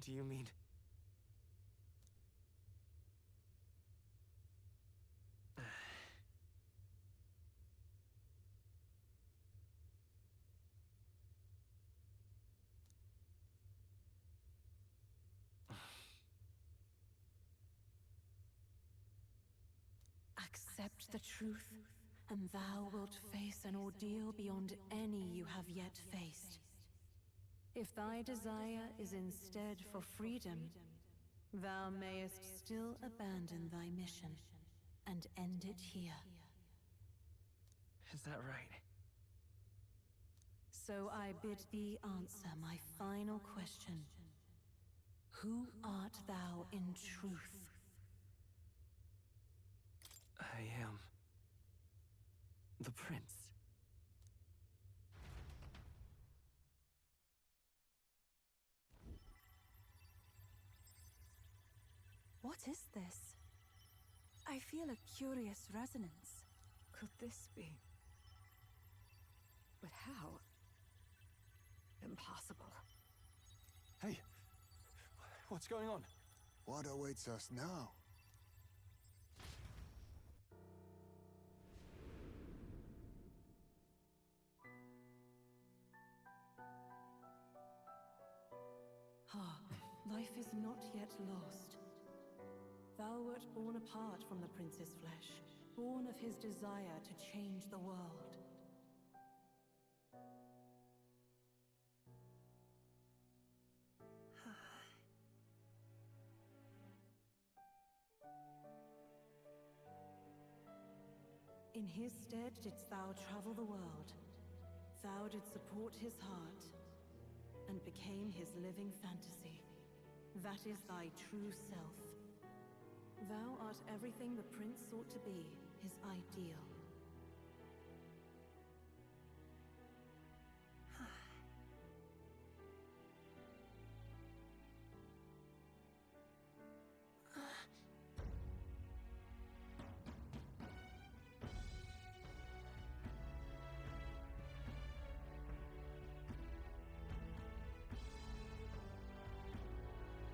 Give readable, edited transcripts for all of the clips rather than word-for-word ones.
Do you mean... Accept the truth, and thou wilt face an ordeal beyond any you have yet faced. If thy desire is instead for freedom, thou mayest still abandon thy mission and end it here. Is that right? So I bid thee answer my final question. Who art thou in truth? I am... the prince. What is this? I feel a curious resonance. Could this be? But how? Impossible. Hey! What's going on? What awaits us now? Life is not yet lost. Thou wert born apart from the prince's flesh, born of his desire to change the world. In his stead didst thou travel the world. Thou didst support his heart, and became his living fantasy. That is thy true self. Thou art everything the prince sought to be, his ideal.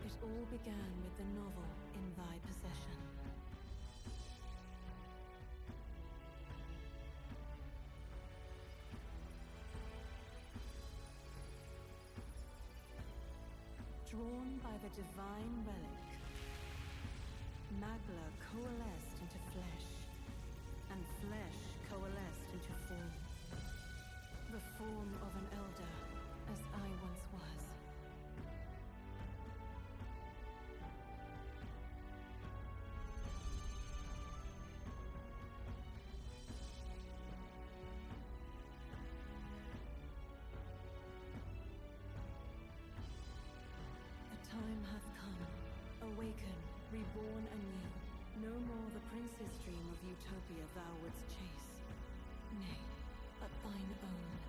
It all began with the novel in thy possession. Drawn by the divine relic, Magla coalesced into flesh, and flesh coalesced into form. The form of an elder, as I once was. Time hath come. Awaken, reborn anew. No more the prince's dream of utopia thou wouldst chase. Nay, but thine own.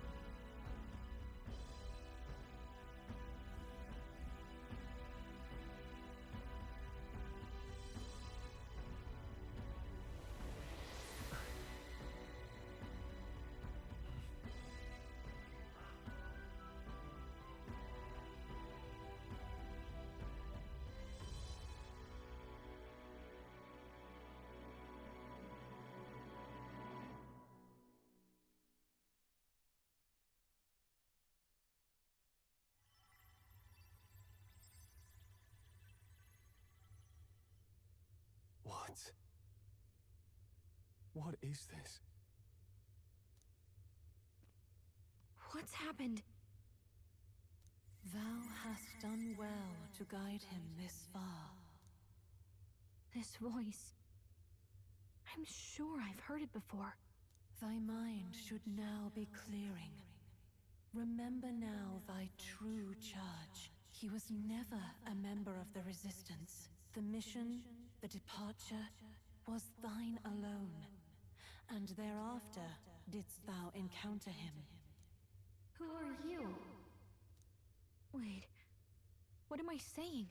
What? What is this? What's happened? Thou hast done well to guide him this far. This voice. I'm sure I've heard it before. Thy mind should now be clearing. Remember now thy true charge. He was never a member of the Resistance. The mission, the departure, was thine alone. And thereafter didst thou encounter him. Who are you? Wait, what am I saying?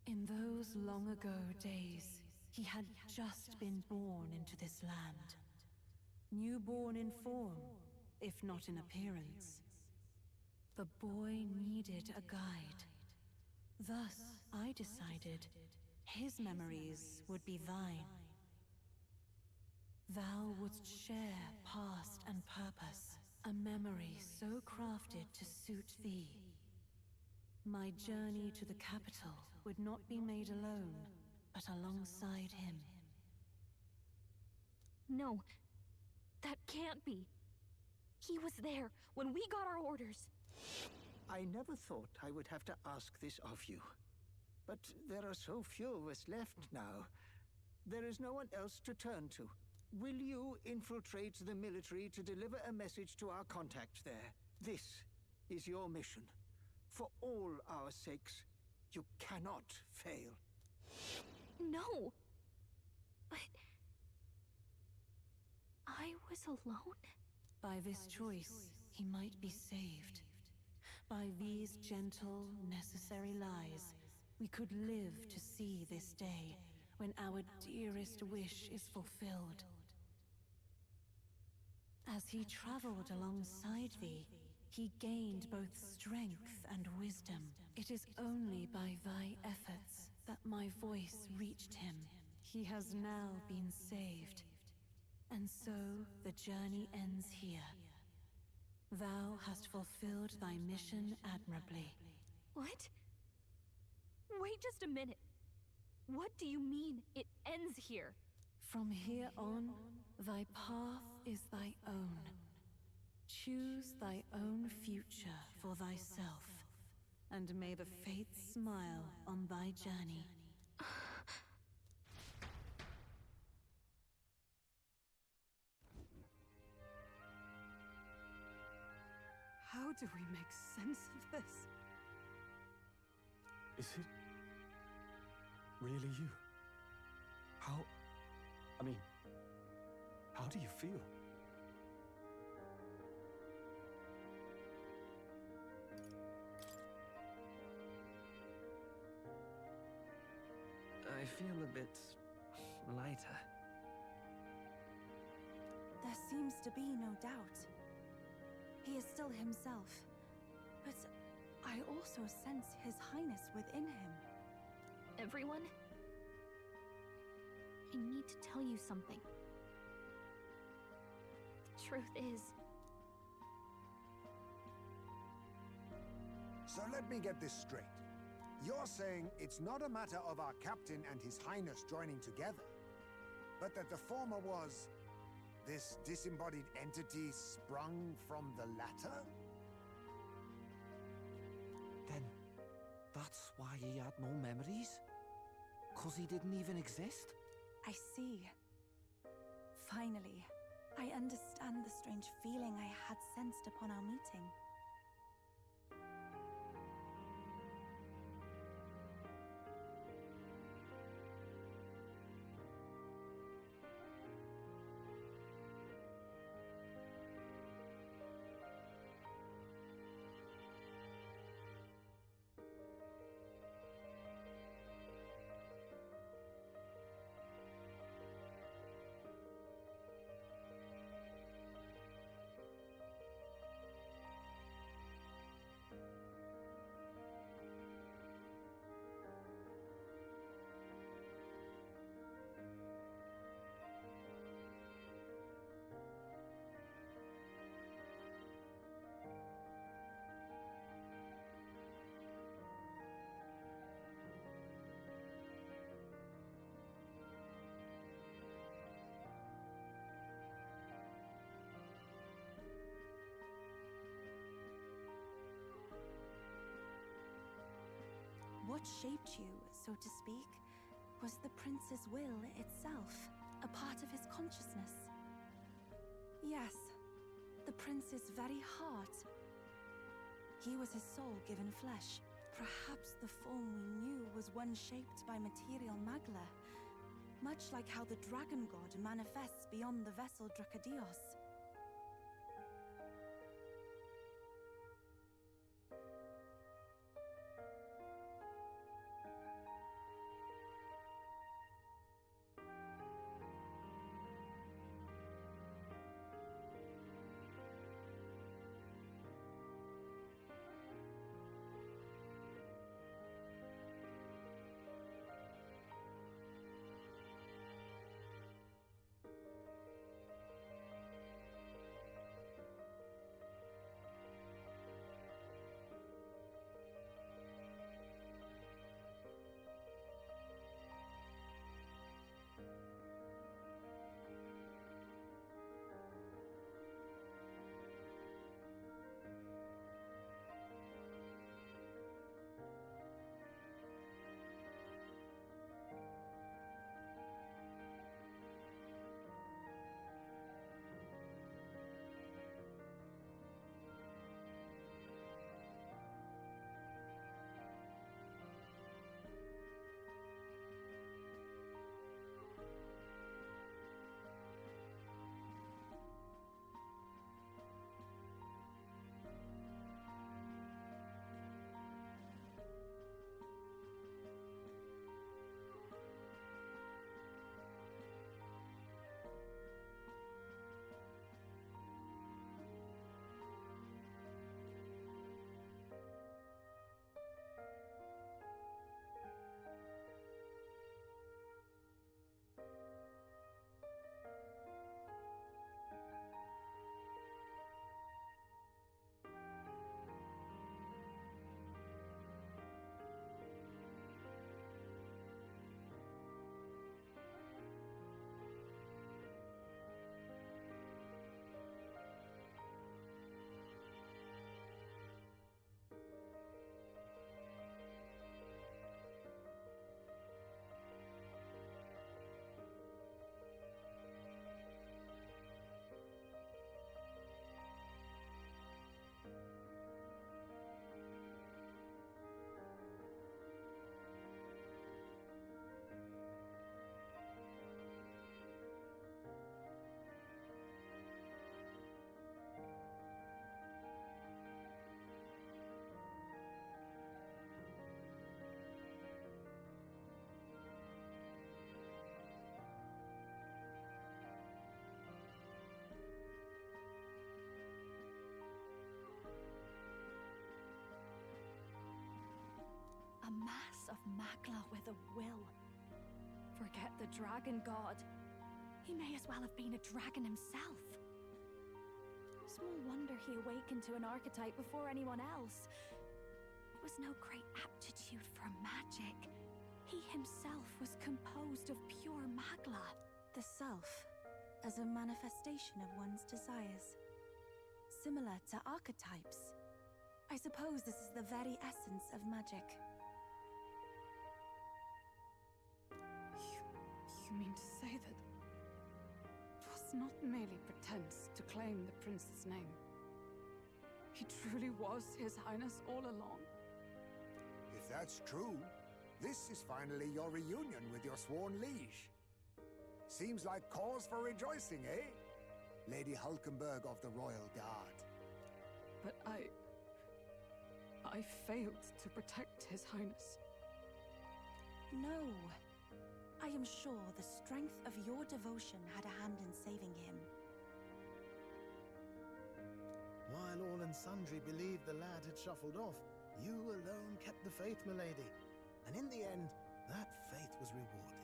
In those long ago days, he had just been born into this land. Newborn in form, if not in appearance. The boy needed a guide. Thus, I decided his memories would be thine. Thou wouldst share past and purpose, a memory so crafted to suit thee. My journey to the capital would not be made alone, but alongside him. No, that can't be. He was there when we got our orders. I never thought I would have to ask this of you. But there are so few of us left now. There is no one else to turn to. Will you infiltrate the military to deliver a message to our contact there? This is your mission. For all our sakes, you cannot fail. No! But... I was alone? By this choice, he might be saved. By these gentle, necessary lies, we could live to see this day when our dearest wish is fulfilled. As he traveled alongside thee, he gained both strength and wisdom. It is only by thy efforts that my voice reached him. He has now been saved. And so the journey ends here. Thou hast fulfilled thy mission admirably. What? Wait just a minute. What do you mean, it ends here? From here on, thy path is thy own. Choose thy own future for thyself, and may the fates smile on thy journey. How do we make sense of this? Is it really you? How do you feel? I feel a bit lighter. There seems to be no doubt. He is still himself. But I also sense His Highness within him. Everyone? I need to tell you something. The truth is... So let me get this straight. You're saying it's not a matter of our captain and His Highness joining together, but that the former was this disembodied entity sprung from the latter? Then, that's why he had no memories? 'Cause he didn't even exist? I see. Finally, I understand the strange feeling I had sensed upon our meeting. What shaped you, so to speak, was the prince's will itself, a part of his consciousness. Yes, the prince's very heart. He was his soul given flesh. Perhaps the form we knew was one shaped by material magla, much like how the dragon god manifests beyond the vessel Drakadios. Magla with a will. Forget the dragon god. He may as well have been a dragon himself. Small wonder he awakened to an archetype before anyone else. It was no great aptitude for magic. He himself was composed of pure Magla. The self, as a manifestation of one's desires. Similar to archetypes. I suppose this is the very essence of magic. You mean to say that it was not merely pretense to claim the prince's name? He truly was His Highness all along? If that's true, this is finally your reunion with your sworn liege. Seems like cause for rejoicing, eh? Lady Hulkenberg of the Royal Guard. But I failed to protect His Highness. No. I am sure the strength of your devotion had a hand in saving him. While all and sundry believed the lad had shuffled off, you alone kept the faith, milady. And in the end, that faith was rewarded.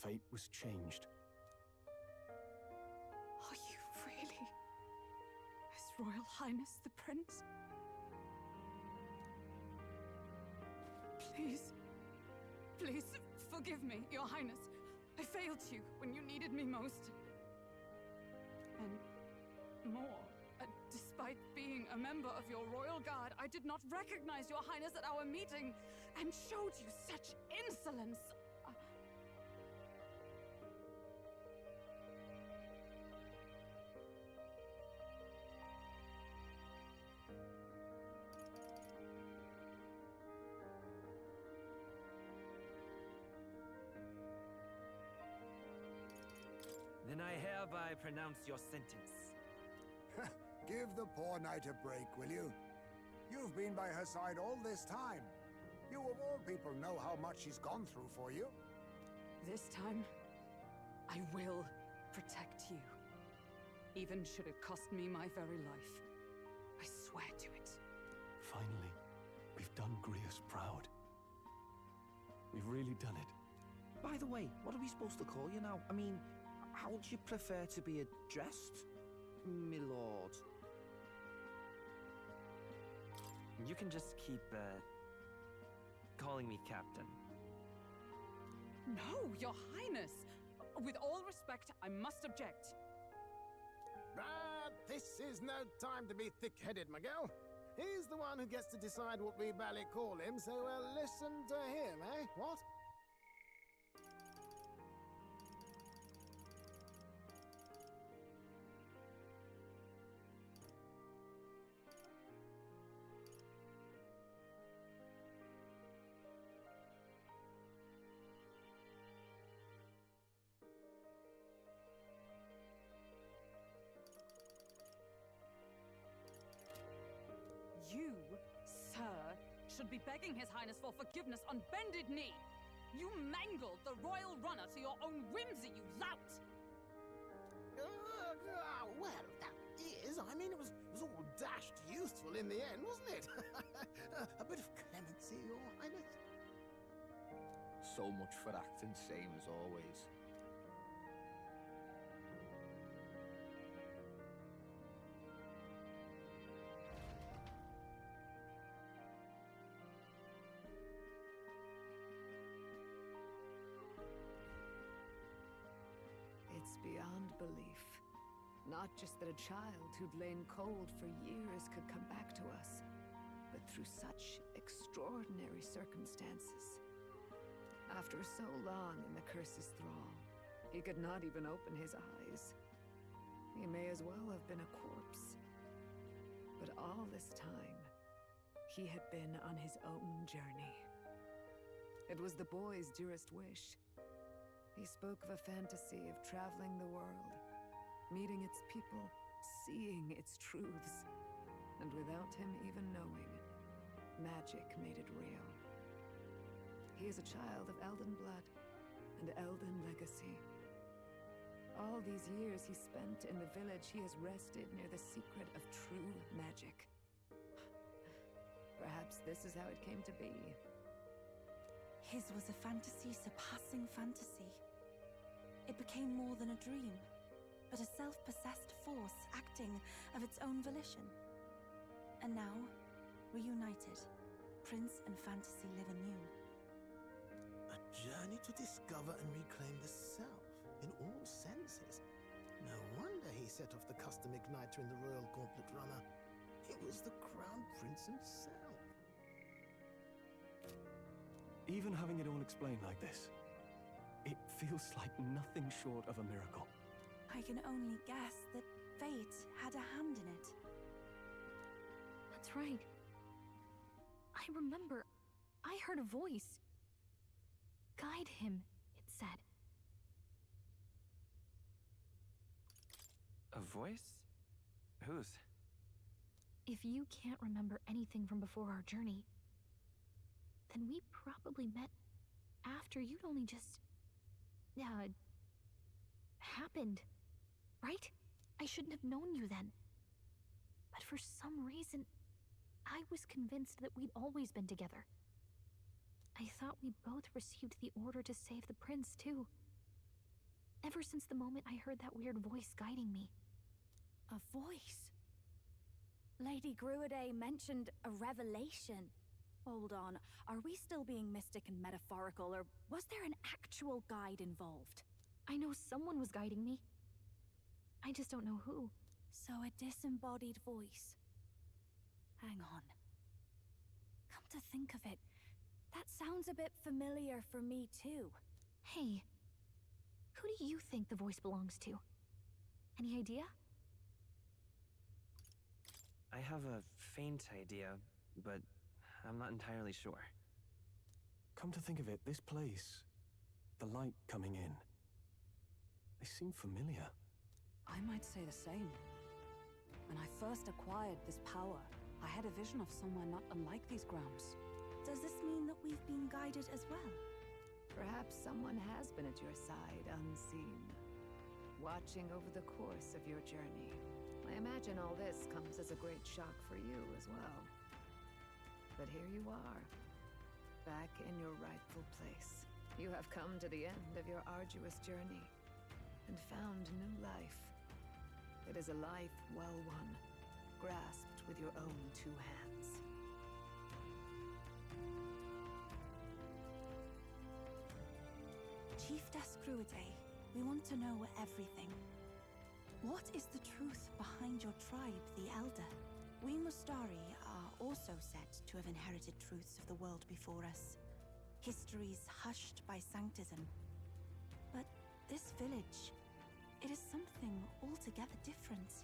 Fate was changed. Are you really His Royal Highness the Prince? Please forgive me, Your Highness. I failed you when you needed me most. And more, despite being a member of your Royal Guard, I did not recognize Your Highness at our meeting and showed you such insolence. Then I hereby pronounce your sentence. Give the poor knight a break, will you? You've been by her side all this time. You of all people know how much she's gone through for you. This time, I will protect you. Even should it cost me my very life. I swear to it. Finally, we've done Grius proud. We've really done it. By the way, what are we supposed to call you now? I mean, how would you prefer to be addressed, milord? You can just keep, calling me Captain. No, Your Highness! With all respect, I must object. This is no time to be thick-headed, Miguel. He's the one who gets to decide what we bally call him, so listen to him, eh? What? You, sir, should be begging His Highness for forgiveness on bended knee. You mangled the royal runner to your own whimsy, you lout! Well, that is. I mean, it was all dashed useful in the end, wasn't it? A bit of clemency, Your Highness. So much for acting same as always. It's beyond belief. Not just that a child who'd lain cold for years could come back to us, but through such extraordinary circumstances. After so long in the curse's thrall, he could not even open his eyes. He may as well have been a corpse. But all this time, he had been on his own journey. It was the boy's dearest wish. He spoke of a fantasy of traveling the world, meeting its people, seeing its truths. And without him even knowing, magic made it real. He is a child of Elden blood and Elden legacy. All these years he spent in the village, he has rested near the secret of true magic. Perhaps this is how it came to be. His was a fantasy surpassing fantasy. It became more than a dream, but a self-possessed force acting of its own volition. And now, reunited, Prince and fantasy live anew. A journey to discover and reclaim the self, in all senses. No wonder he set off the custom igniter in the Royal Gauntlet Runner. It was the Crown Prince himself. Even having it all explained like this, it feels like nothing short of a miracle. I can only guess that fate had a hand in it. That's right. I remember. I heard a voice. Guide him, it said. A voice? Whose? If you can't remember anything from before our journey, then we probably met after you'd only just... happened, right? I shouldn't have known you then. But for some reason, I was convinced that we'd always been together. I thought we both received the order to save the prince, too. Ever since the moment I heard that weird voice guiding me. A voice? Lady Gruiday mentioned a revelation. Hold on, are we still being mystic and metaphorical, or was there an actual guide involved? I know someone was guiding me. I just don't know who. So a disembodied voice. Hang on. Come to think of it, that sounds a bit familiar for me too. Hey, who do you think the voice belongs to? Any idea? I have a faint idea, but I'm not entirely sure. Come to think of it, this place, the light coming in, they seem familiar. I might say the same. When I first acquired this power, I had a vision of somewhere not unlike these grounds. Does this mean that we've been guided as well? Perhaps someone has been at your side unseen, watching over the course of your journey. I imagine all this comes as a great shock for you as well. But here you are, back in your rightful place. You have come to the end of your arduous journey and found new life. It is a life well won, grasped with your own two hands. Chiefess Gruiday, we want to know everything. What is the truth behind your tribe, the Elder? We Mustari are also said to have inherited truths of the world before us. Histories hushed by sanctism. But this village, it is something altogether different.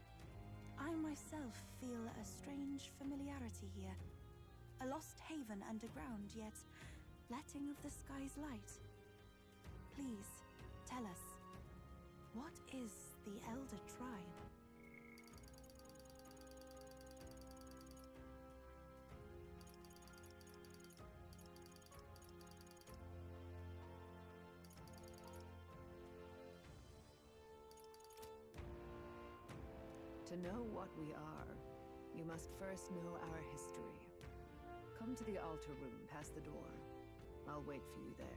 I myself feel a strange familiarity here. A lost haven underground, yet letting of the sky's light. Please, tell us, what is the Elder Tribe? To know what we are, you must first know our history. Come to the altar room past the door. I'll wait for you there.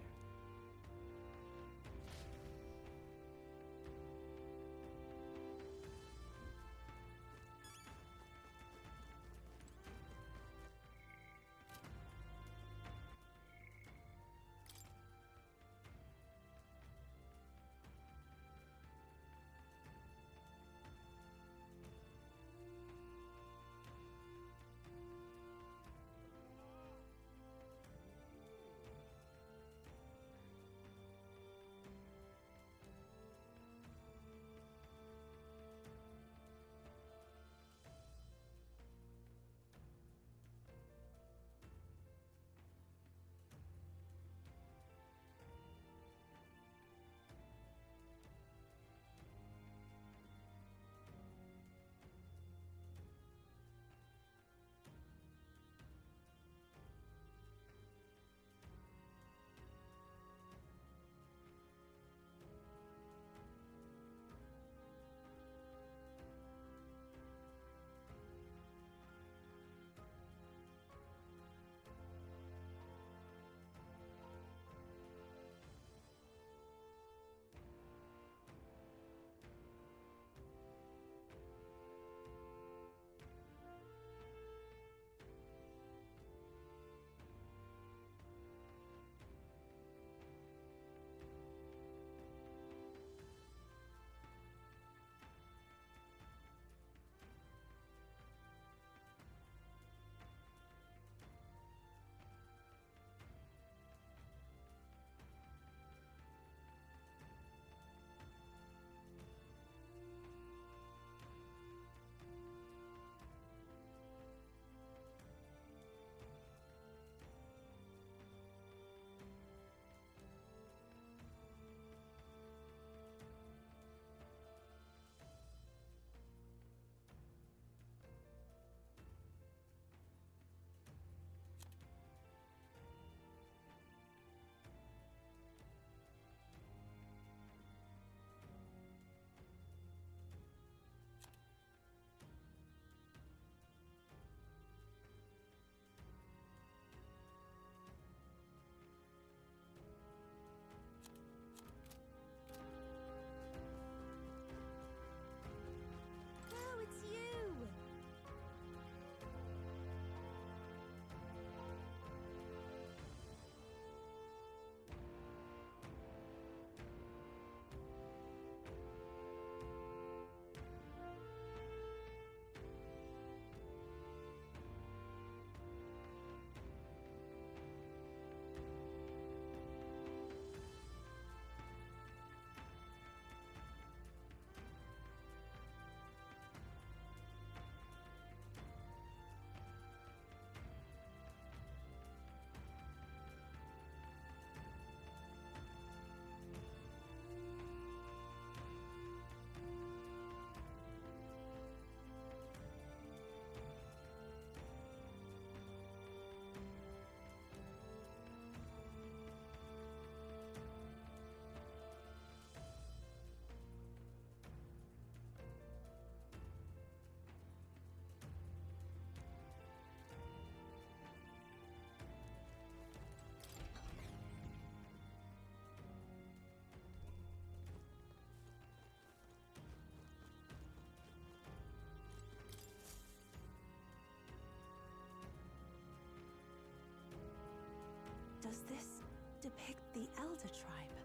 Does this depict the Elder tribe?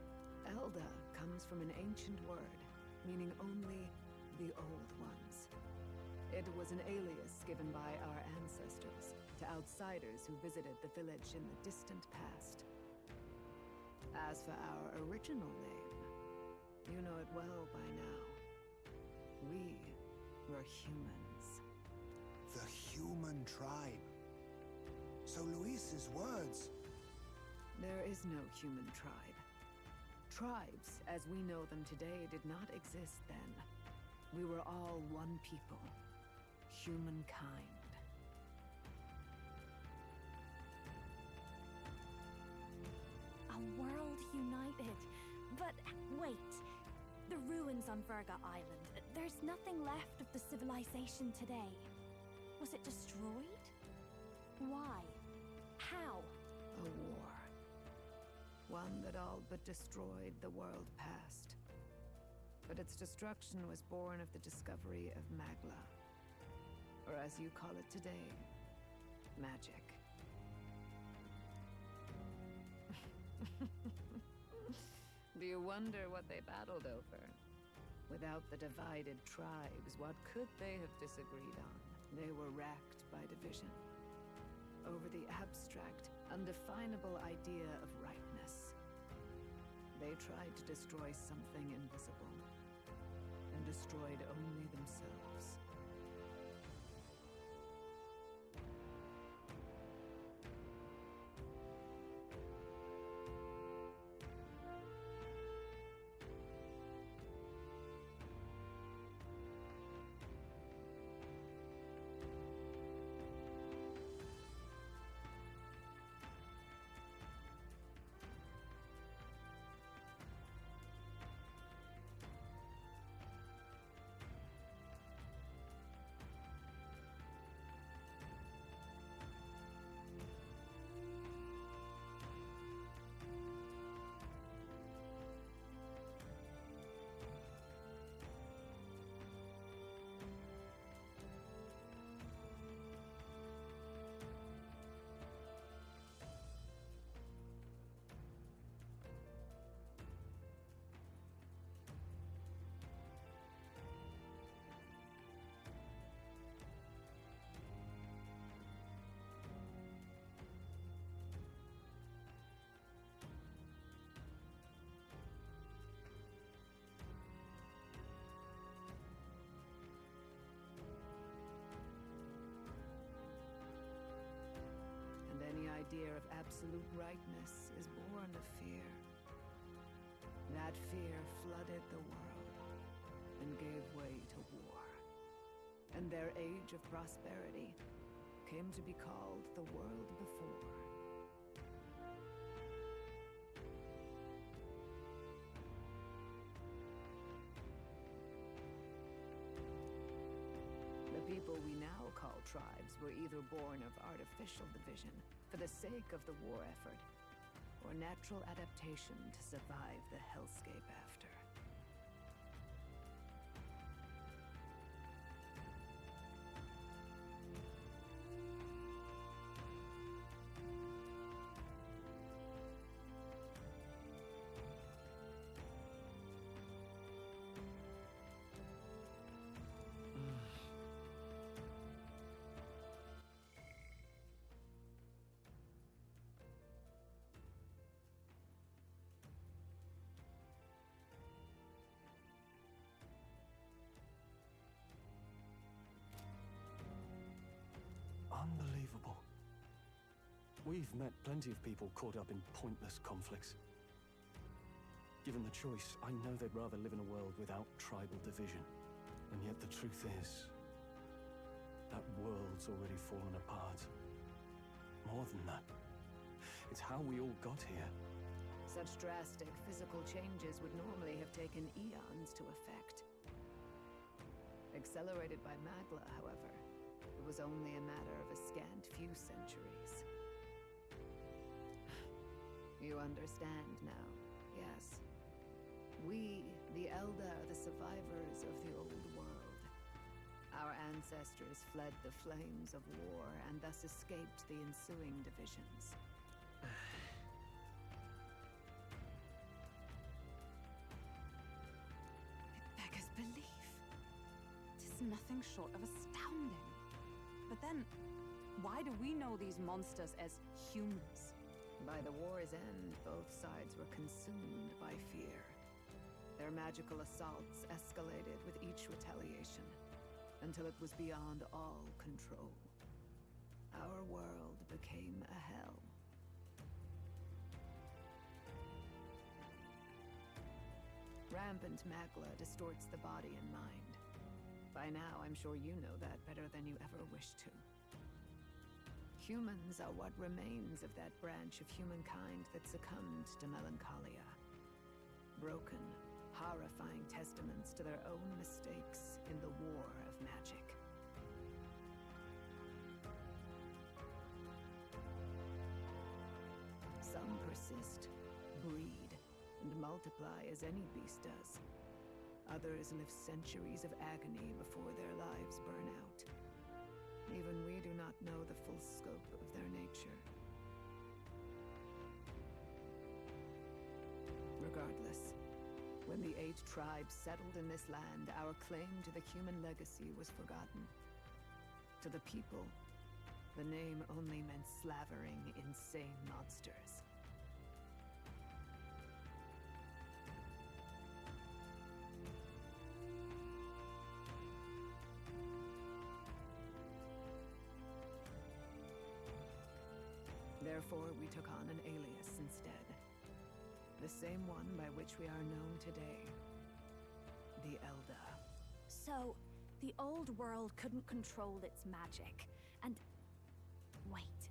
Elda comes from an ancient word, meaning only the Old Ones. It was an alias given by our ancestors to outsiders who visited the village in the distant past. As for our original name, you know it well by now. We were humans. The human tribe. So Luis's words... There is no human tribe. Tribes, as we know them today, did not exist then. We were all one people. Humankind. A world united. But wait. The ruins on Virga Island. There's nothing left of the civilization today. Was it destroyed? Why? How? A war. One that all but destroyed the world past. But its destruction was born of the discovery of Magla. Or as you call it today, magic. Do you wonder what they battled over? Without the divided tribes, what could they have disagreed on? They were racked by division. Over the abstract, undefinable idea of rightness. They tried to destroy something invisible, and destroyed only themselves. Any idea of absolute rightness is born of fear. That fear flooded the world and gave way to war. And their age of prosperity came to be called the world before. The people we now call tribes were either born of artificial division for the sake of the war effort, or natural adaptation to survive the hellscape after. Unbelievable. We've met plenty of people caught up in pointless conflicts. Given the choice, I know they'd rather live in a world without tribal division. And yet the truth is, that world's already fallen apart. More than that, it's how we all got here. Such drastic physical changes would normally have taken eons to effect. Accelerated by Magla, however, it was only a matter of a scant few centuries. You understand now, yes? We, the Elda, are the survivors of the old world. Our ancestors fled the flames of war and thus escaped the ensuing divisions. nothing short of astounding. But then, why do we know these monsters as humans? By the war's end, both sides were consumed by fear. Their magical assaults escalated with each retaliation, until it was beyond all control. Our world became a hell. Rampant magla distorts the body and mind. By now, I'm sure you know that better than you ever wished to. Humans are what remains of that branch of humankind that succumbed to melancholia. Broken, horrifying testaments to their own mistakes in the war of magic. Some persist, breed, and multiply as any beast does. Others live centuries of agony before their lives burn out. Even we do not know the full scope of their nature. Regardless, when the 8 tribes settled in this land, our claim to the human legacy was forgotten. To the people, the name only meant slavering, insane monsters. Therefore, we took on an alias instead. The same one by which we are known today. The Elda. So, the old world couldn't control its magic, and... Wait.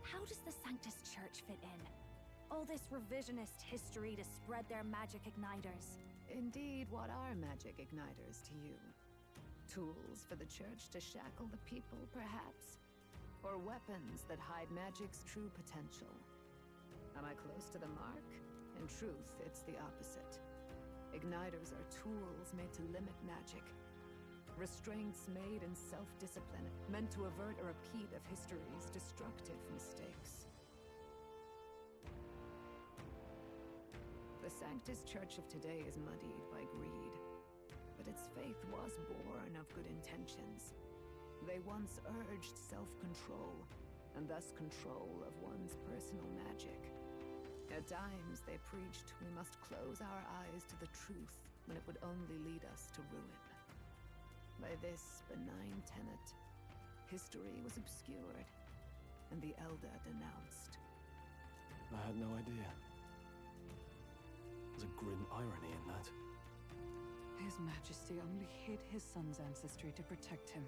How does the Sanctus Church fit in? All this revisionist history to spread their magic igniters. Indeed, what are magic igniters to you? Tools for the Church to shackle the people, perhaps? Or weapons that hide magic's true potential? Am I close to the mark? In truth, it's the opposite. Igniters are tools made to limit magic. Restraints made in self-discipline, meant to avert a repeat of history's destructive mistakes. The Sanctus Church of today is muddied by greed, but its faith was born of good intentions. They once urged self-control, and thus control of one's personal magic. At times, they preached we must close our eyes to the truth when it would only lead us to ruin. By this benign tenet, history was obscured, and the Elda denounced. I had no idea. There's a grim irony in that. His Majesty only hid his son's ancestry to protect him.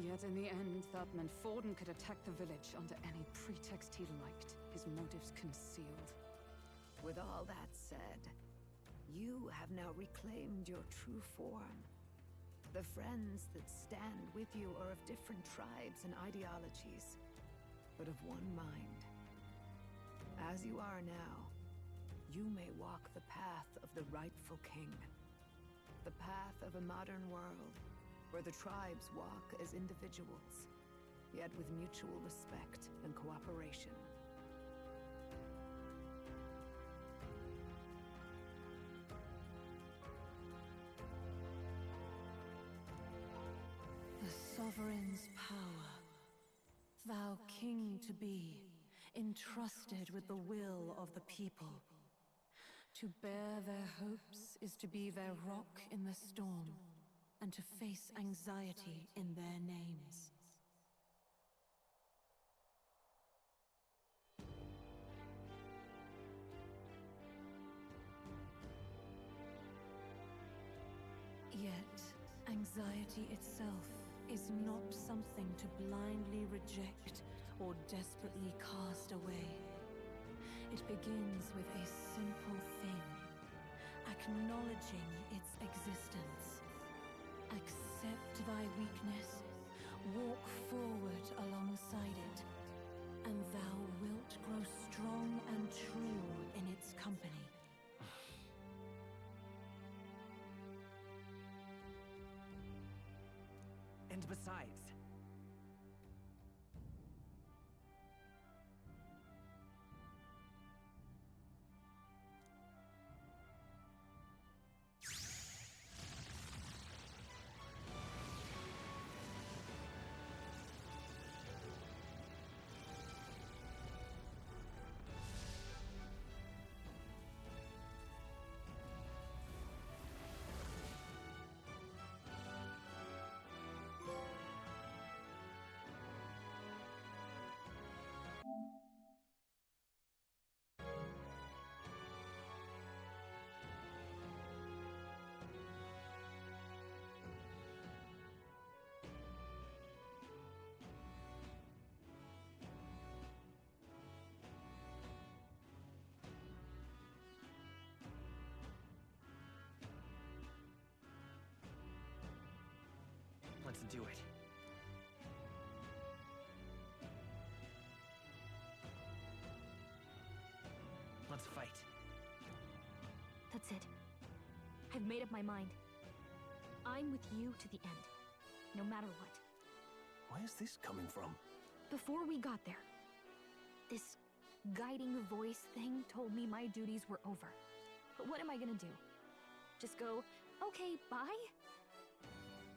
Yet in the end, that meant Forden could attack the village under any pretext he liked, his motives concealed. With all that said, you have now reclaimed your true form. The friends that stand with you are of different tribes and ideologies, but of one mind. As you are now, you may walk the path of the rightful king. The path of a modern world, where the tribes walk as individuals, yet with mutual respect and cooperation. The sovereign's power, thou king to be, entrusted with the will of the people. To bear their hopes is to be their rock in the storm, and to face anxiety in their names. Yet, anxiety itself is not something to blindly reject or desperately cast away. It begins with a simple thing, acknowledging its existence. Accept thy weakness, walk forward alongside it, and thou wilt grow strong and true in its company. And besides, Let's do it. Let's fight. That's it. I've made up my mind. I'm with you to the end, no matter what. Where's this coming from? Before we got there, this guiding voice thing told me my duties were over. But what am I gonna do? Just go, okay, bye?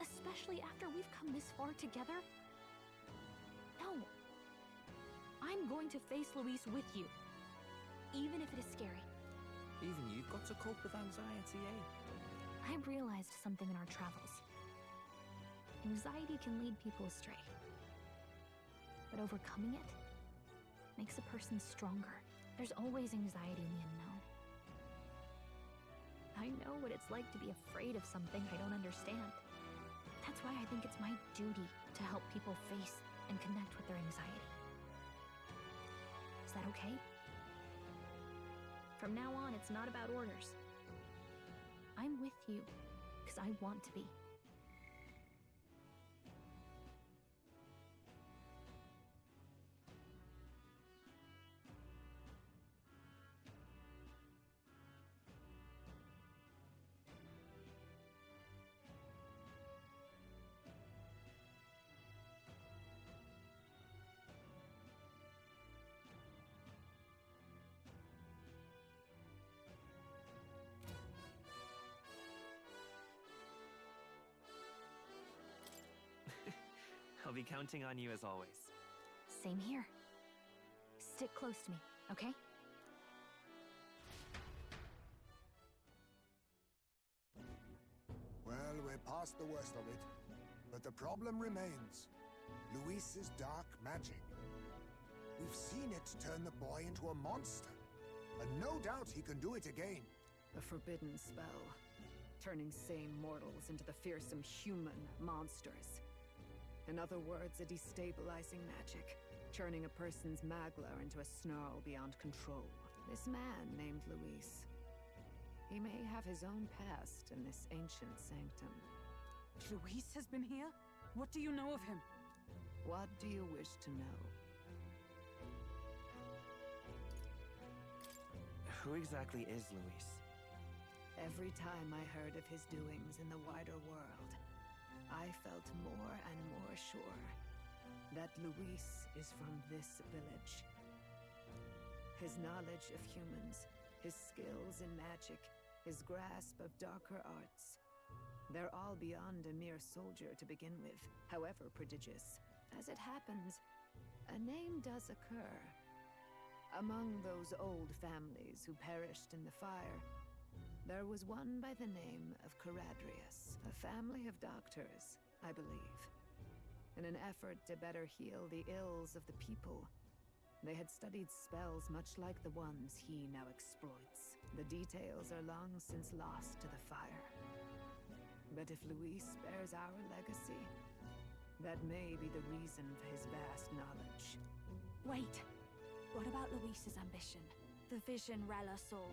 Especially after we've come this far together? No. I'm going to face Luis with you, even if it is scary. Even you've got to cope with anxiety, eh? I realized something in our travels. Anxiety can lead people astray. But overcoming it makes a person stronger. There's always anxiety in the unknown. I know what it's like to be afraid of something I don't understand. That's why I think it's my duty to help people face and connect with their anxiety. Is that okay? From now on, it's not about orders. I'm with you, because I want to be. I'll be counting on you as always. Same here. Stick close to me, okay? Well, we're past the worst of it. But the problem remains. Luis's dark magic. We've seen it turn the boy into a monster. And no doubt he can do it again. A forbidden spell, turning sane mortals into the fearsome human monsters. In other words, a destabilizing magic, turning a person's magla into a snarl beyond control. This man named Luis. He may have his own past in this ancient sanctum. Luis has been here? What do you know of him? What do you wish to know? Who exactly is Luis? Every time I heard of his doings in the wider world, I felt more and more sure that Luis is from this village. His knowledge of humans, his skills in magic, his grasp of darker arts, they're all beyond a mere soldier to begin with, however prodigious. As it happens, a name does occur. Among those old families who perished in the fire, there was one by the name of Caradrius, a family of doctors, I believe. In an effort to better heal the ills of the people, they had studied spells much like the ones he now exploits. The details are long since lost to the fire. But if Luis bears our legacy, that may be the reason for his vast knowledge. Wait. What about Luis's ambition? The vision Rella saw.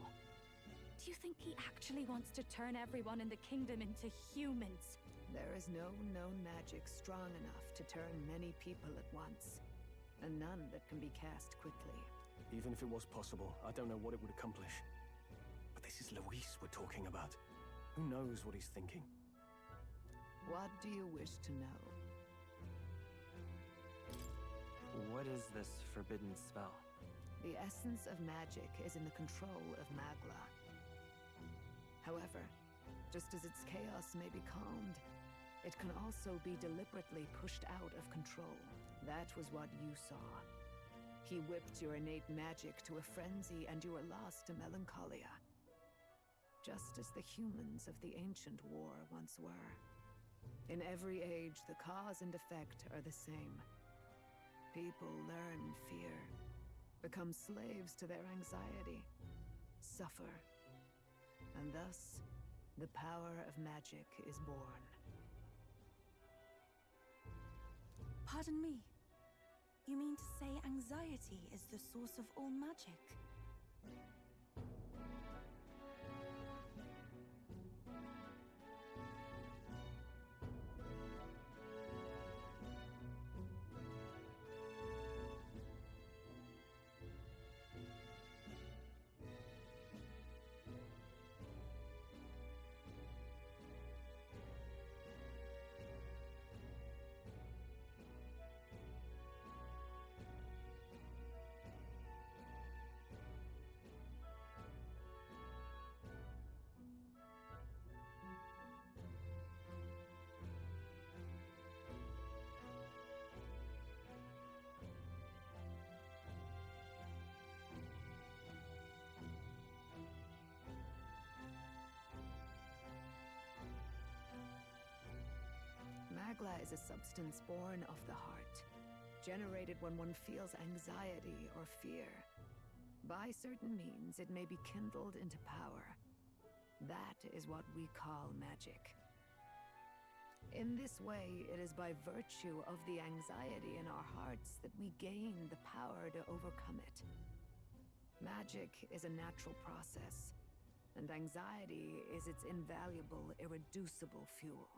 Do you think he actually wants to turn everyone in the kingdom into humans? There is no known magic strong enough to turn many people at once, and none that can be cast quickly. Even if it was possible, I don't know what it would accomplish. But this is Luis we're talking about. Who knows what he's thinking? What do you wish to know? What is this forbidden spell? The essence of magic is in the control of Magla. However, just as its chaos may be calmed, it can also be deliberately pushed out of control. That was what you saw. He whipped your innate magic to a frenzy and you were lost to melancholia. Just as the humans of the ancient war once were. In every age, the cause and effect are the same. People learn fear, become slaves to their anxiety, suffer, and thus, the power of magic is born. Pardon me. You mean to say anxiety is the source of all magic? Magla is a substance born of the heart, generated when one feels anxiety or fear. By certain means, it may be kindled into power. That is what we call magic. In this way, it is by virtue of the anxiety in our hearts that we gain the power to overcome it. Magic is a natural process, and anxiety is its invaluable, irreducible fuel.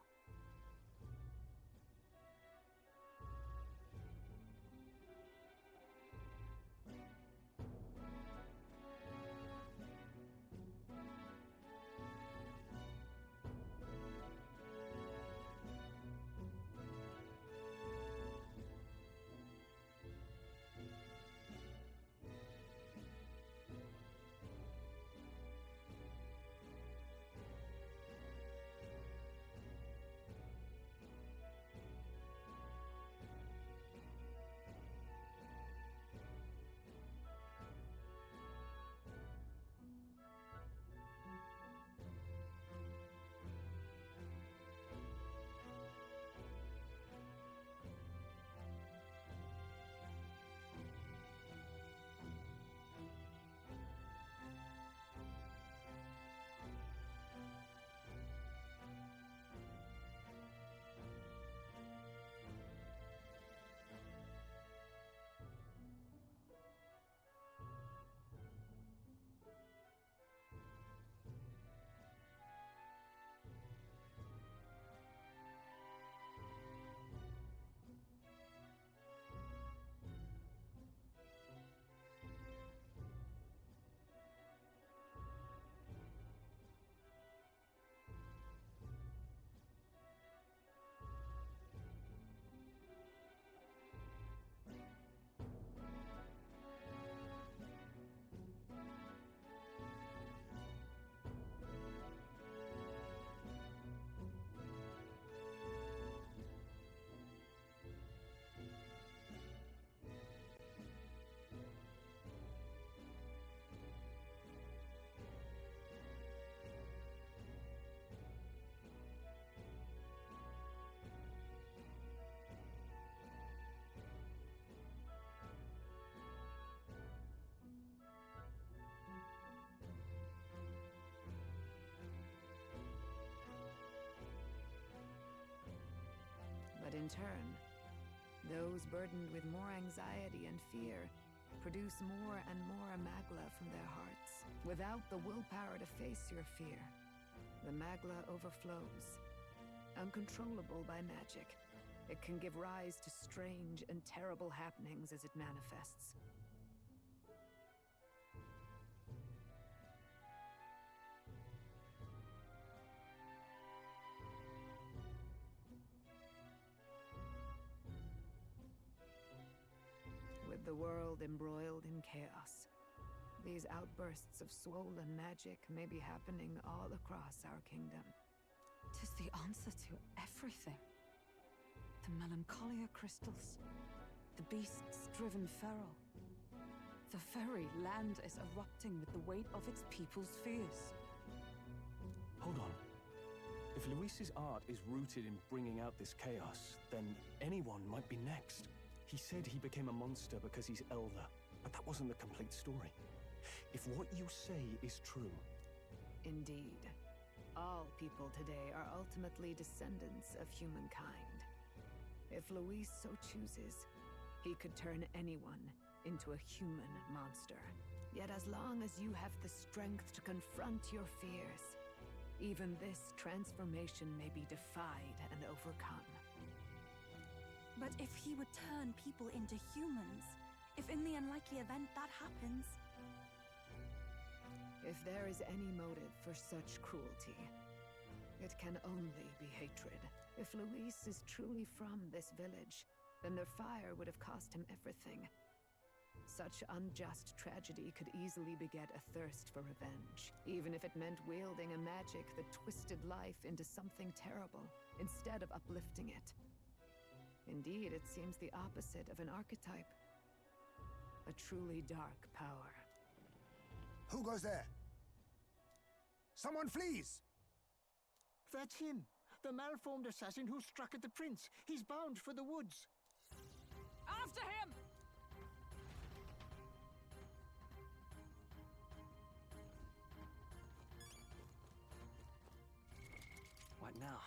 But in turn, those burdened with more anxiety and fear produce more and more magla from their hearts. Without the willpower to face your fear, the magla overflows. Uncontrollable by magic, it can give rise to strange and terrible happenings as it manifests. With the world embroiled in chaos, these outbursts of swollen magic may be happening all across our kingdom. 'Tis the answer to everything. The melancholia crystals, the beasts driven feral. The very land is erupting with the weight of its people's fears. Hold on. If Luis's art is rooted in bringing out this chaos, then anyone might be next. He said he became a monster because he's elder, but that wasn't the complete story. If what you say is true... Indeed. All people today are ultimately descendants of humankind. If Luis so chooses, he could turn anyone into a human monster. Yet as long as you have the strength to confront your fears, even this transformation may be defied and overcome. But if he would turn people into humans, if in the unlikely event that happens... If there is any motive for such cruelty, it can only be hatred. If Luis is truly from this village, then their fire would have cost him everything. Such unjust tragedy could easily beget a thirst for revenge, even if it meant wielding a magic that twisted life into something terrible, instead of uplifting it. Indeed, it seems the opposite of an archetype. A truly dark power. Who goes there? Someone flees! That's him! The malformed assassin who struck at the prince. He's bound for the woods. After him! What now?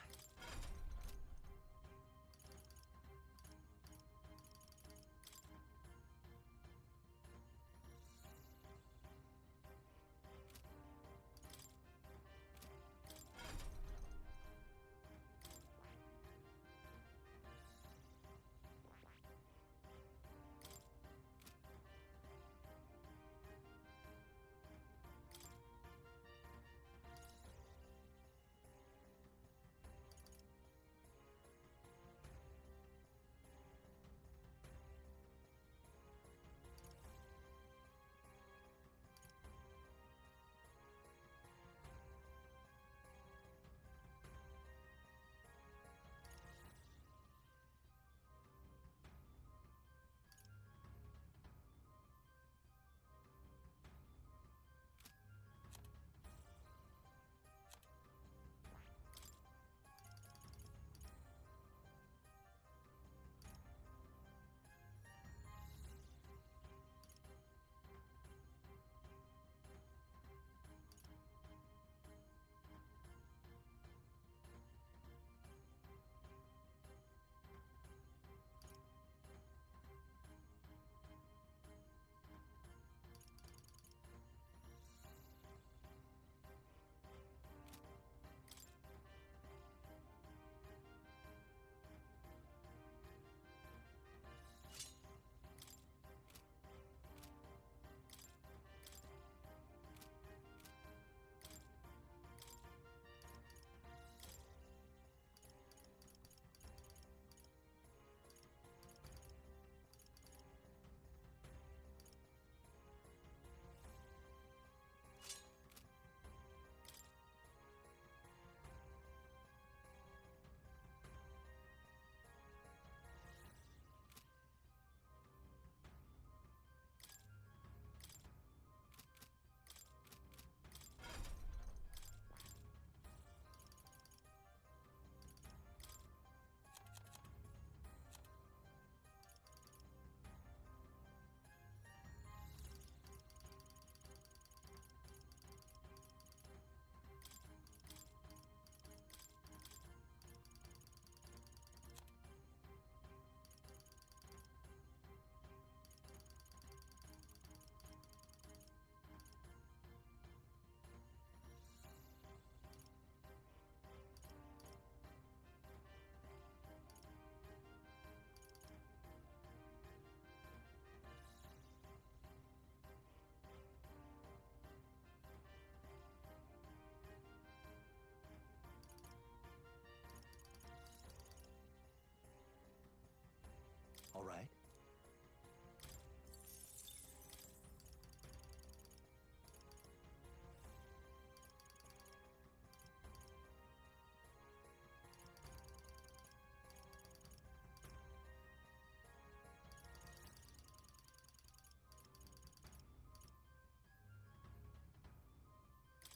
All right.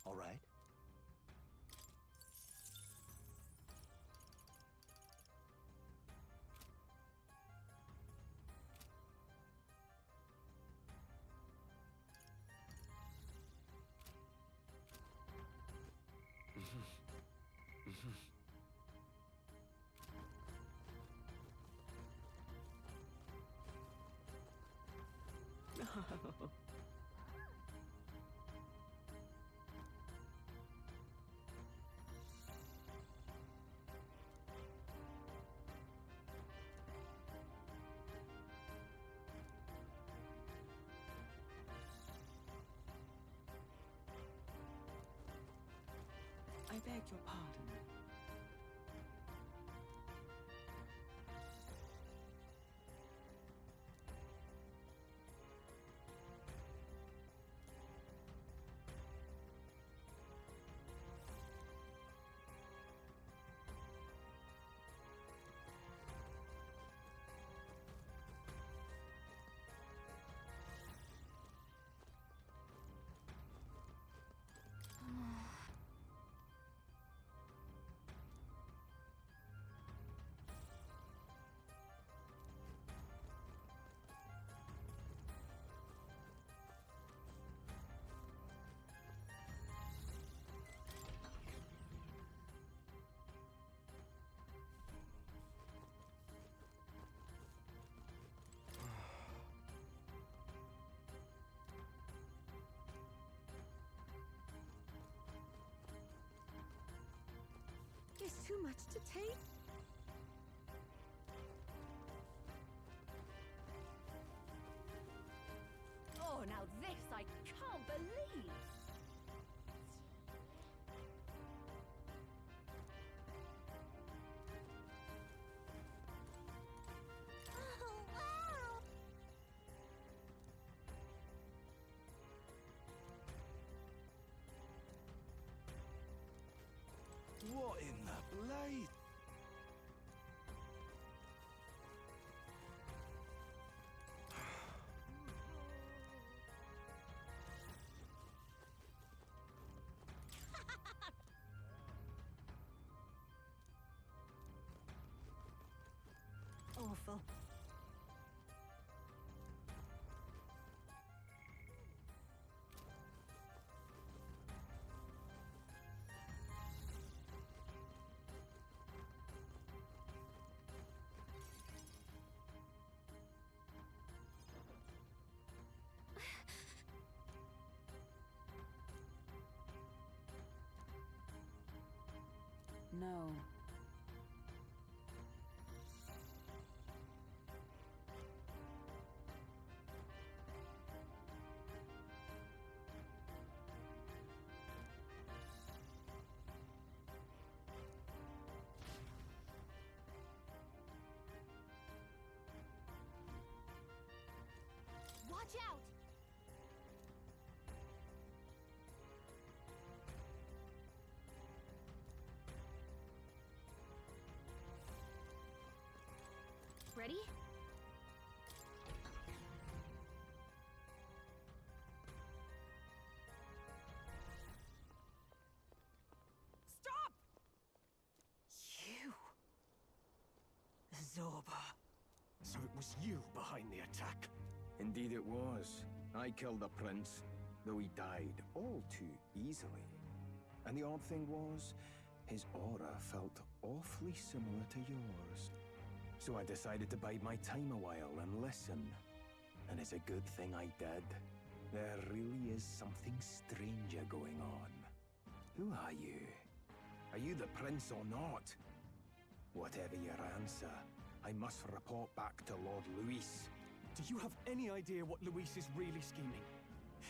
All right. I beg your pardon. too much to take? Oh, now this I can't believe! Oh, wow! What in the blade? Awful. No. Watch out! Ready? Stop! You. Zorba. So it was you behind the attack? Indeed it was. I killed the prince, though he died all too easily. And the odd thing was, his aura felt awfully similar to yours. So I decided to bide my time a while and listen. And it's a good thing I did. There really is something stranger going on. Who are you? Are you the prince or not? Whatever your answer, I must report back to Lord Luis. Do you have any idea what Luis is really scheming?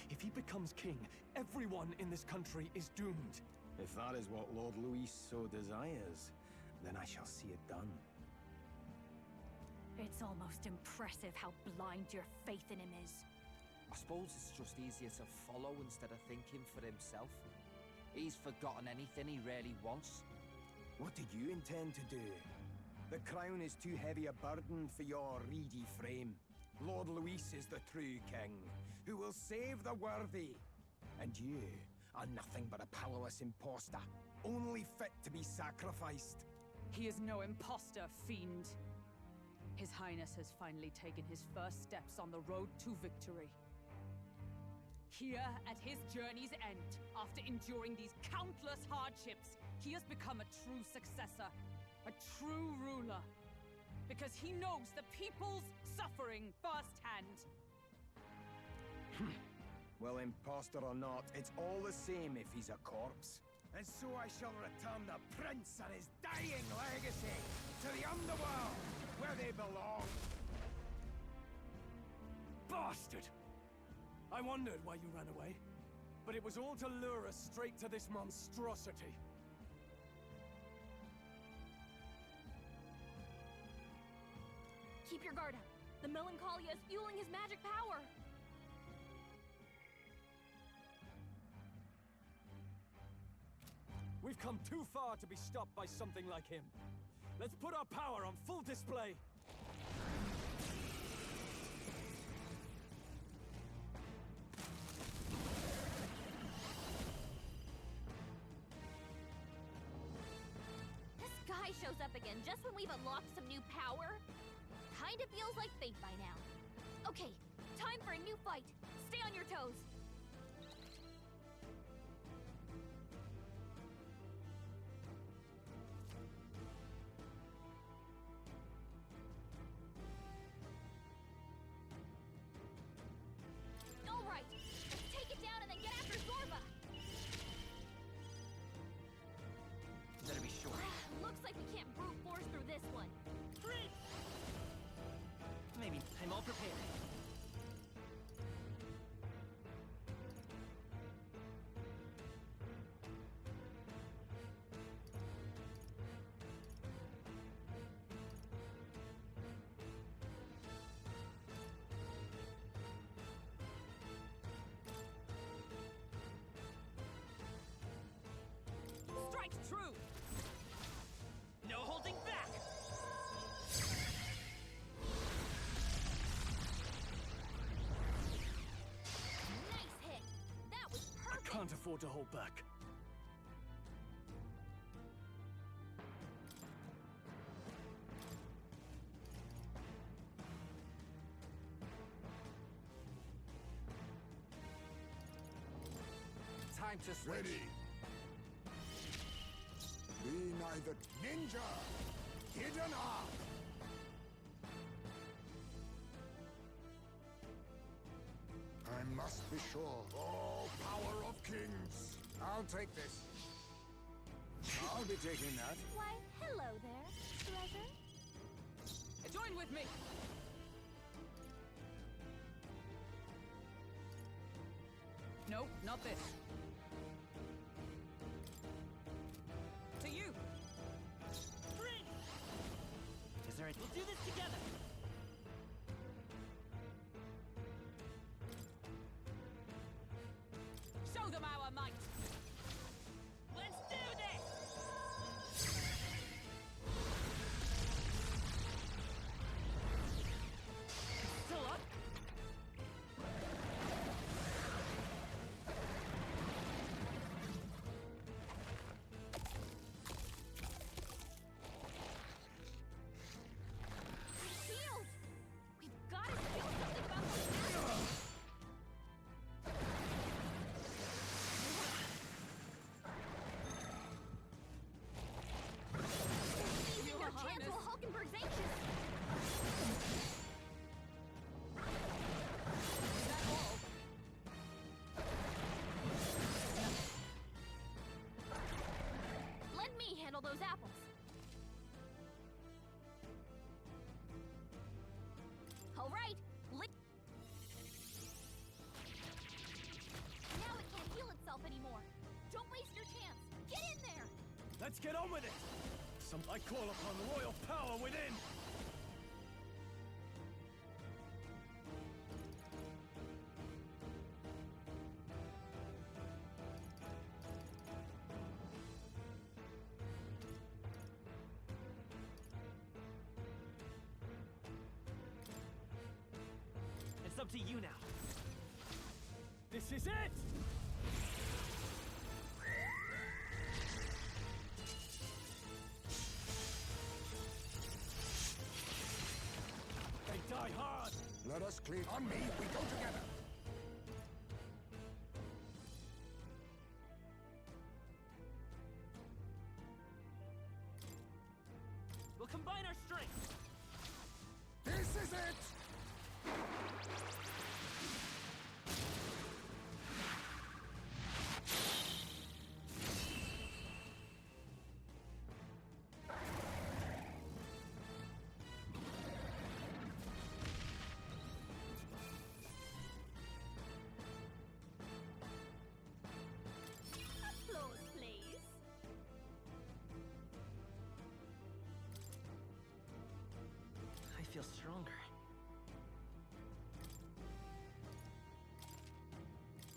If he becomes king, everyone in this country is doomed. If that is what Lord Luis so desires, then I shall see it done. It's almost impressive how blind your faith in him is. I suppose it's just easier to follow instead of thinking for himself. He's forgotten anything he really wants. What did you intend to do? The crown is too heavy a burden for your reedy frame. Lord Luis is the true king, who will save the worthy. And you are nothing but a powerless imposter, only fit to be sacrificed. He is no imposter, fiend. His Highness has finally taken his first steps on the road to victory. Here, at his journey's end, after enduring these countless hardships, he has become a true successor, a true ruler. Because he knows the people's suffering firsthand. Well, imposter or not, it's all the same if he's a corpse. And so I shall return the prince and his dying legacy to the underworld, where they belong. Bastard! I wondered why you ran away, but it was all to lure us straight to this monstrosity. Keep your guard up. The Melancholia is fueling his magic power. We've come too far to be stopped by something like him. Let's put our power on full display. This guy shows up again just when we've unlocked some new power. Kinda feels like fate by now. Okay, time for a new fight. Stay on your toes. All right, let's take it down and then get after Zorba. Better be sure. Looks can't afford to hold back. Time to switch. Ready. Be neither ninja, hidden art. I must be sure. Oh, power of kings. I'll take this. I'll be taking that. Why, hello there, treasure. Join with me! Nope, not this. To you! Free! Is there a... We'll do this together! Show them our might! Let's do this! Still up? Shield! We've got to do something about this now. Seizing Your their chance Highness. while Hulkenberg's anxious. Is that all? Let me handle those apples. All right, lick. Now it can't heal itself anymore. Don't waste your chance. Get in there. Let's get on with it! I call upon the royal power within! It's up to you now. This is it! They die hard! Let us clean on me. We go together. We'll combine our strength. This is it! Applause, please. I feel stronger.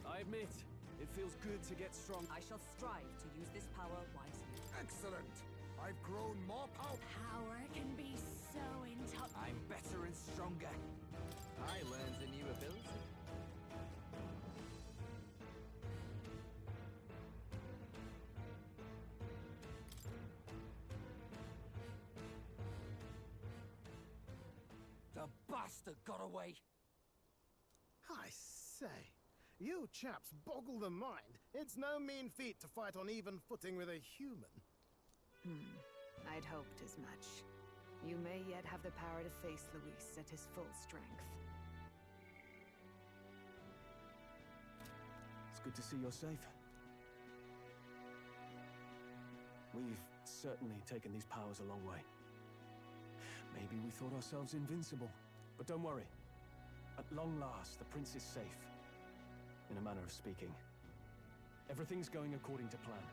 I admit, it feels good to get strong. I shall strive to use this power wisely. Excellent. I've grown more powerful. Power can be so intoxicating. I'm better and stronger. I learned a new ability. The bastard got away. I say, you chaps boggle the mind. It's no mean feat to fight on even footing with a human. I'd hoped as much. You may yet have the power to face Luis at his full strength. It's good to see you're safe. We've certainly taken these powers a long way. Maybe we thought ourselves invincible. But don't worry. At long last, the prince is safe. In a manner of speaking. Everything's going according to plan.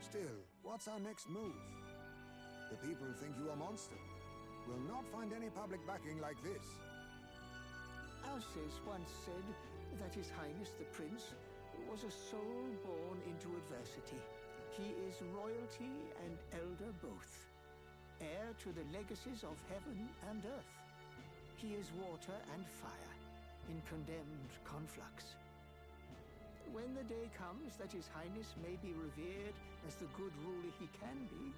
Still, what's our next move? The people think you a monster. Will not find any public backing like this. Alces once said that His Highness the Prince was a soul born into adversity. He is royalty and elder both, heir to the legacies of heaven and earth. He is water and fire in condemned conflux. when the day comes that His Highness may be revered as the good ruler he can be,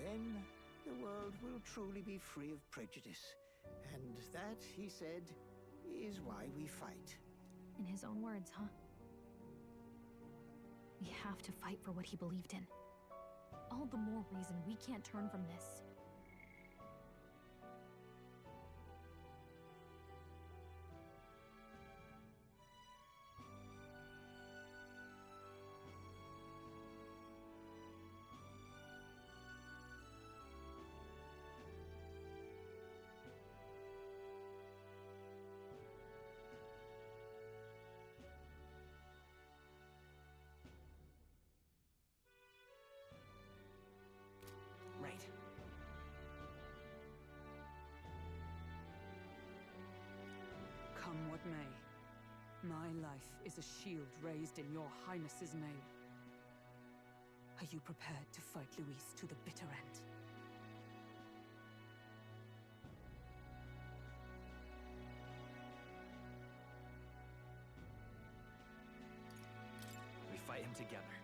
then the world will truly be free of prejudice. And that, he said, is why we fight. In his own words, huh? We have to fight for what he believed in. All the more reason we can't turn from this. Right. Come what may, my life is a shield raised in your Highness's name. Are you prepared to fight Luis to the bitter end? We fight him together.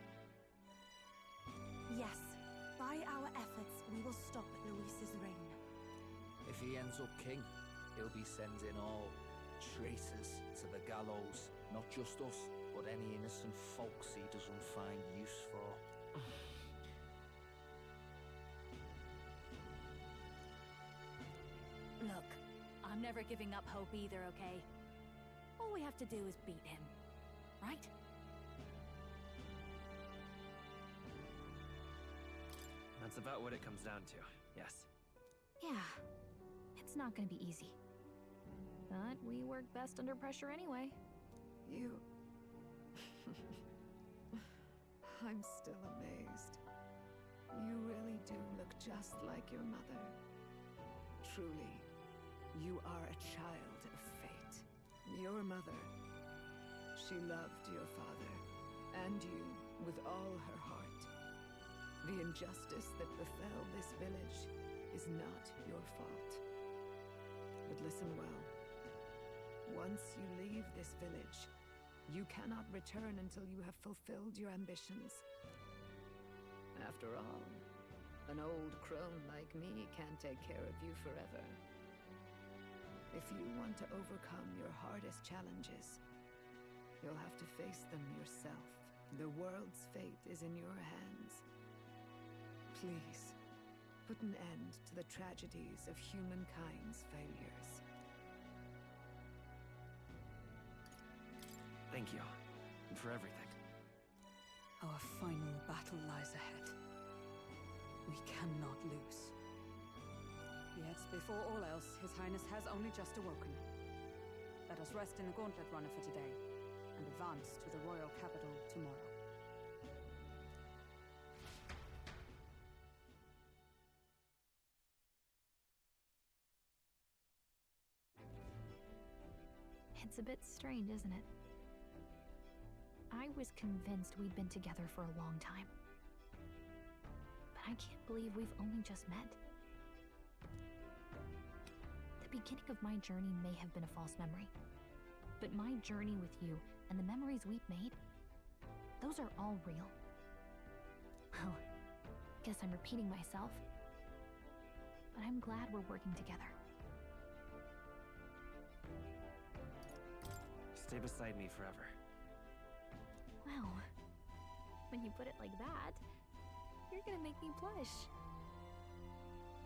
Yes, by our efforts, we will stop Luis's reign. If he ends up king, he'll be sending all traitors to the gallows. Not just us, but any innocent folks he doesn't find use for. Look, I'm never giving up hope either, okay? All we have to do is beat him, right? That's about what it comes down to, yes. Yeah, it's not gonna be easy. But we work best under pressure anyway. You... I'm still amazed. You really do look just like your mother. Truly, you are a child of fate. Your mother, she loved your father, and you with all her heart. The injustice that befell this village is not your fault. But listen well. Once you leave this village, you cannot return until you have fulfilled your ambitions. After all, an old crone like me can't take care of you forever. If you want to overcome your hardest challenges, you'll have to face them yourself. The world's fate is in your hands. Please, put an end to the tragedies of humankind's failures. Thank you. And for everything. Our final battle lies ahead. We cannot lose. Yet, before all else, His Highness has only just awoken. Let us rest in the Gauntlet Runner for today, and advance to the royal capital tomorrow. It's a bit strange, isn't it? I was convinced we'd been together for a long time. But I can't believe we've only just met. The beginning of my journey may have been a false memory. But my journey with you and the memories we've made, those are all real. Well, guess I'm repeating myself. But I'm glad we're working together. Stay beside me forever. Wow. When you put it like that, you're gonna make me blush.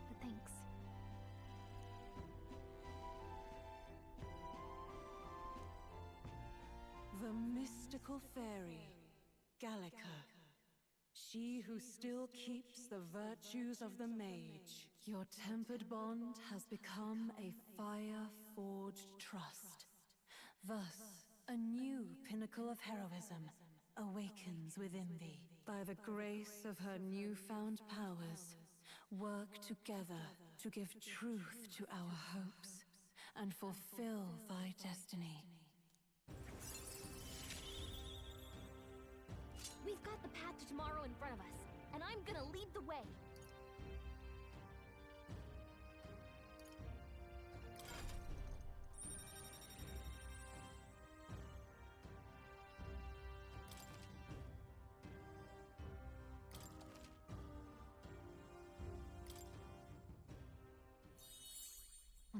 But thanks. The mystical fairy, Gallica. She who still keeps the virtues of the mage. Your tempered bond has become a fire-forged trust. Thus, a new pinnacle of heroism awakens within thee. By the grace of her newfound powers, work together to give truth to our hopes and fulfill thy destiny. We've got the path to tomorrow in front of us, and I'm gonna lead the way.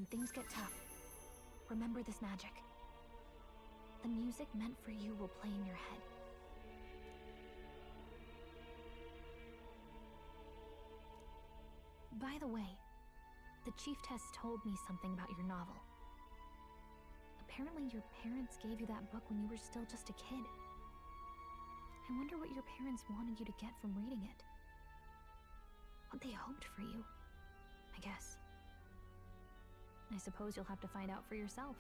when things get tough, remember this magic. The music meant for you will play in your head. By the way, the chiefess told me something about your novel. Apparently your parents gave you that book when you were still just a kid. I wonder what your parents wanted you to get from reading it. What they hoped for you, I guess. I suppose you'll have to find out for yourself.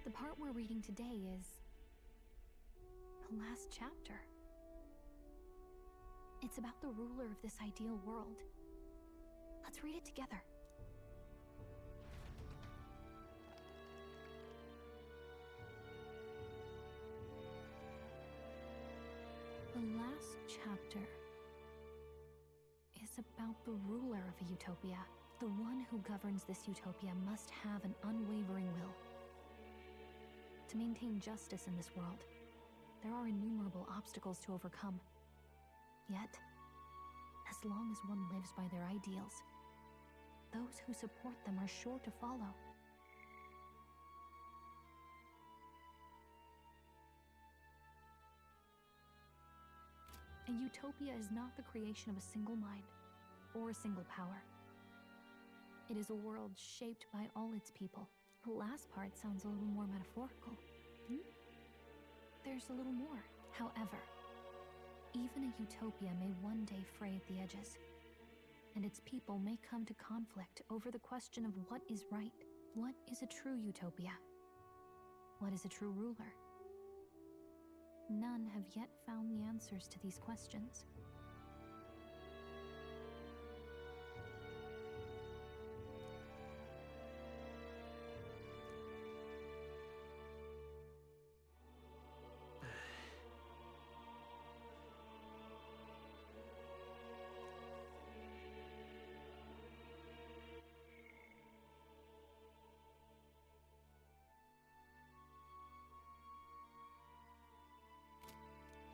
The part we're reading today is the last chapter. It's about the ruler of this ideal world. Let's read it together. The last chapter is about the ruler of a utopia. The one who governs this utopia must have an unwavering will. To maintain justice in this world, there are innumerable obstacles to overcome. Yet, as long as one lives by their ideals, those who support them are sure to follow. A utopia is not the creation of a single mind or a single power. It is a world shaped by all its people. The last part sounds a little more metaphorical. There's a little more. However, even a utopia may one day fray at the edges, and its people may come to conflict over the question of what is right. What is a true utopia? What is a true ruler? None have yet found the answers to these questions.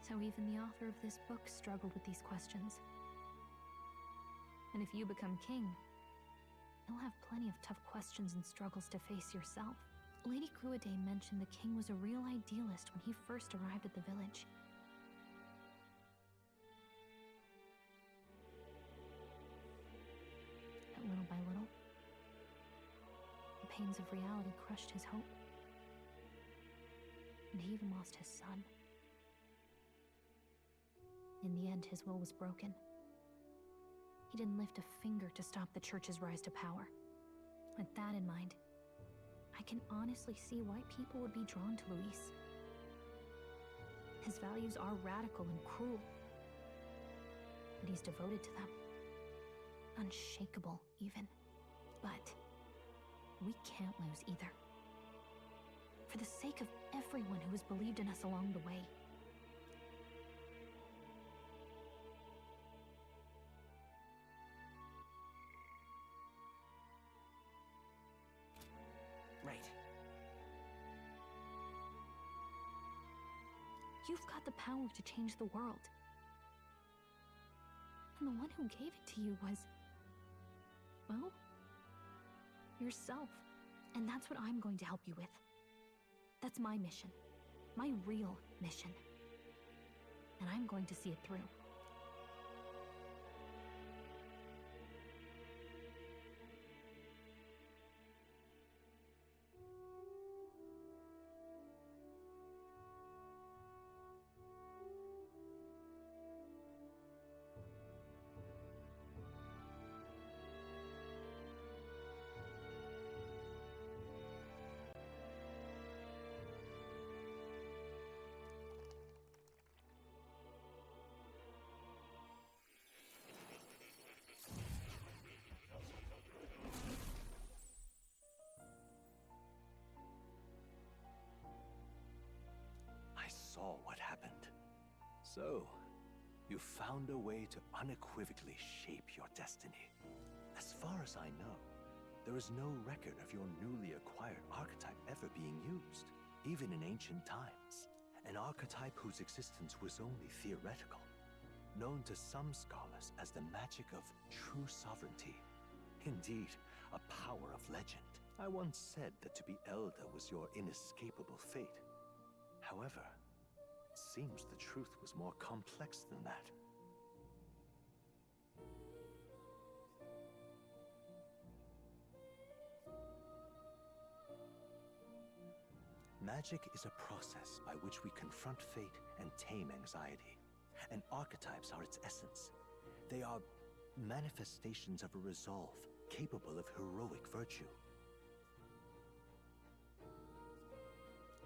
So even the author of this book struggled with these questions. And if you become king, you'll have plenty of tough questions and struggles to face yourself. Lady Gruiday mentioned the king was a real idealist when he first arrived at the village. But little by little, the pains of reality crushed his hope. And he even lost his son. In the end, his will was broken. He didn't lift a finger to stop the church's rise to power. With that in mind, I can honestly see why people would be drawn to Luis. His values are radical and cruel, but he's devoted to them. Unshakable, even. But we can't lose either. For the sake of everyone who has believed in us along the way. Right. You've got the power to change the world. And the one who gave it to you was, well, yourself. And that's what I'm going to help you with. That's my mission. My real mission. And I'm going to see it through. Saw what happened. So, you found a way to unequivocally shape your destiny. As far as I know, there is no record of your newly acquired archetype ever being even in ancient times. An archetype whose existence was only theoretical, known to some scholars as the magic of true sovereignty. Indeed, a power of legend. I once said that to be elder was your inescapable fate. However, it seems the truth was more complex than that. Magic is a process by which we confront fate and tame anxiety. And archetypes are its essence. They are manifestations of a resolve capable of heroic virtue.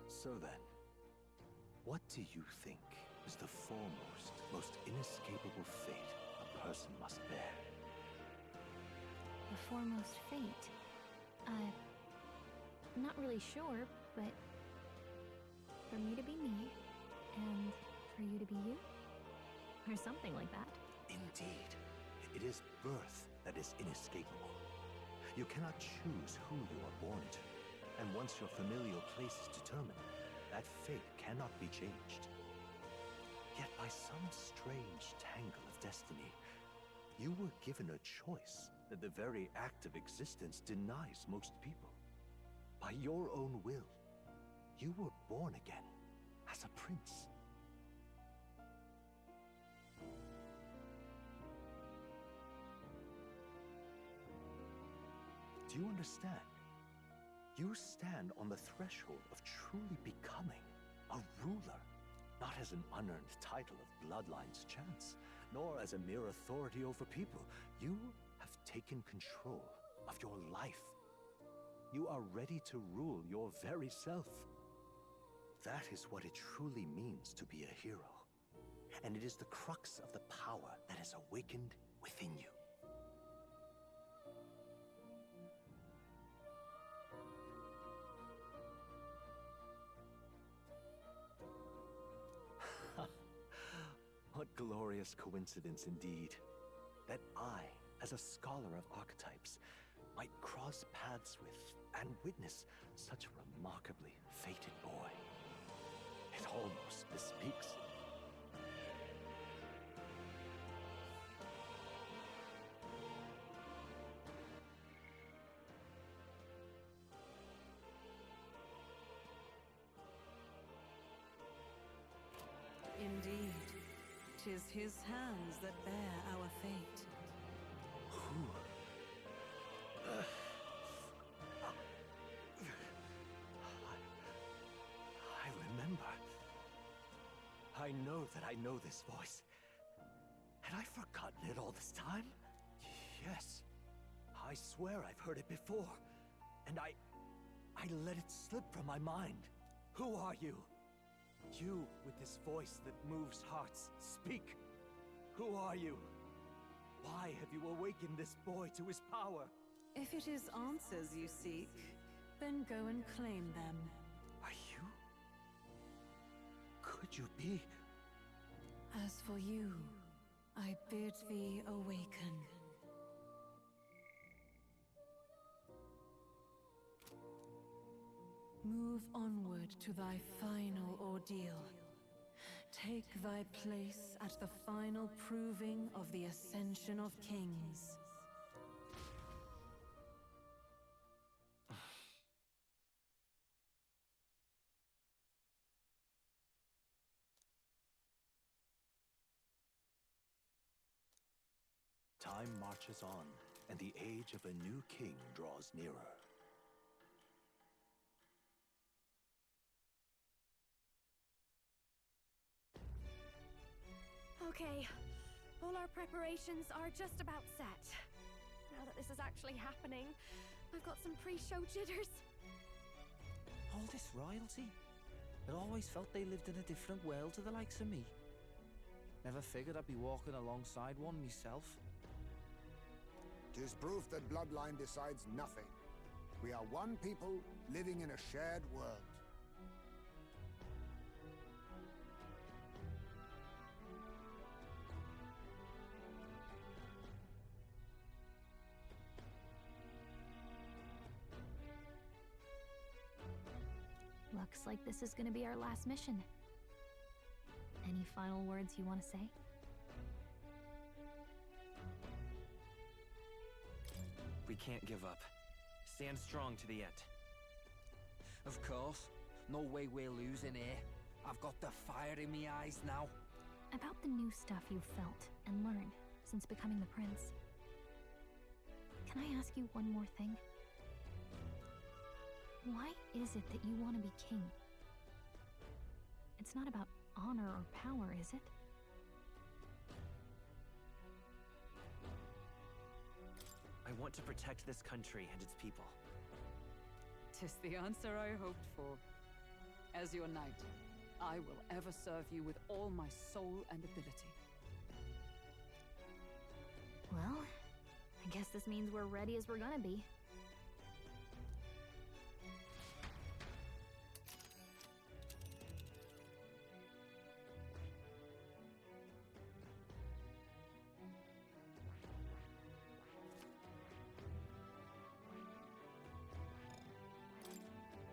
So then, what do you think is the foremost, most inescapable fate a person must bear? The foremost fate? I'm not really sure, but for me to be me, and for you to be you? Or something like that. Indeed. It is birth that is inescapable. You cannot choose who you are born to. And once your familial place is determined, that fate cannot be changed. Yet by some strange tangle of destiny, you were given a choice that the very act of existence denies most people. By your own will, you were born again as a prince. Do you understand? You stand on the threshold of truly becoming a ruler, not as an unearned title of bloodline's chance, nor as a mere authority over people. You have taken control of your life. You are ready to rule your very self. That is what it truly means to be a hero. And it is the crux of the power that is awakened within you. What glorious coincidence indeed, that I, as a scholar of archetypes, might cross paths with and witness such a remarkably fated boy. It almost bespeaks him. Indeed, 'tis his hands that bear our fate. I remember. I know that I know this voice. Had I forgotten it all this time? Yes. I swear I've heard it before. And I let it slip from my mind. Who are you? You with this voice that moves hearts. Speak. Who are you? Why have you awakened this boy to his power? If it is answers you seek, then go and claim them. Are you? Could you be? As for you, I bid thee awaken. Move onward to thy final ordeal. Take thy place at the final proving of the Ascension of Kings. Time marches on, and the age of a new king draws nearer. Okay, all our preparations are just about set. Now that this is actually happening, I've got some pre-show jitters. All this royalty? It always felt they lived in a different world to the likes of me. Never figured I'd be walking alongside one myself. 'Tis proof that bloodline decides nothing. We are one people living in a shared world. Looks like this is gonna be our last mission. Any final words you want to say? We can't give up. Stand strong to the end. Of course. No way we're losing here. I've got the fire in my eyes now. About the new stuff you've felt and learned since becoming the prince. Can I ask you one more thing? Why is it that you want to be king? It's not about honor or power, is it? I want to protect this country and its people. 'Tis the answer I hoped for. As your knight, I will ever serve you with all my soul and ability. Well, I guess this means we're ready as we're gonna be.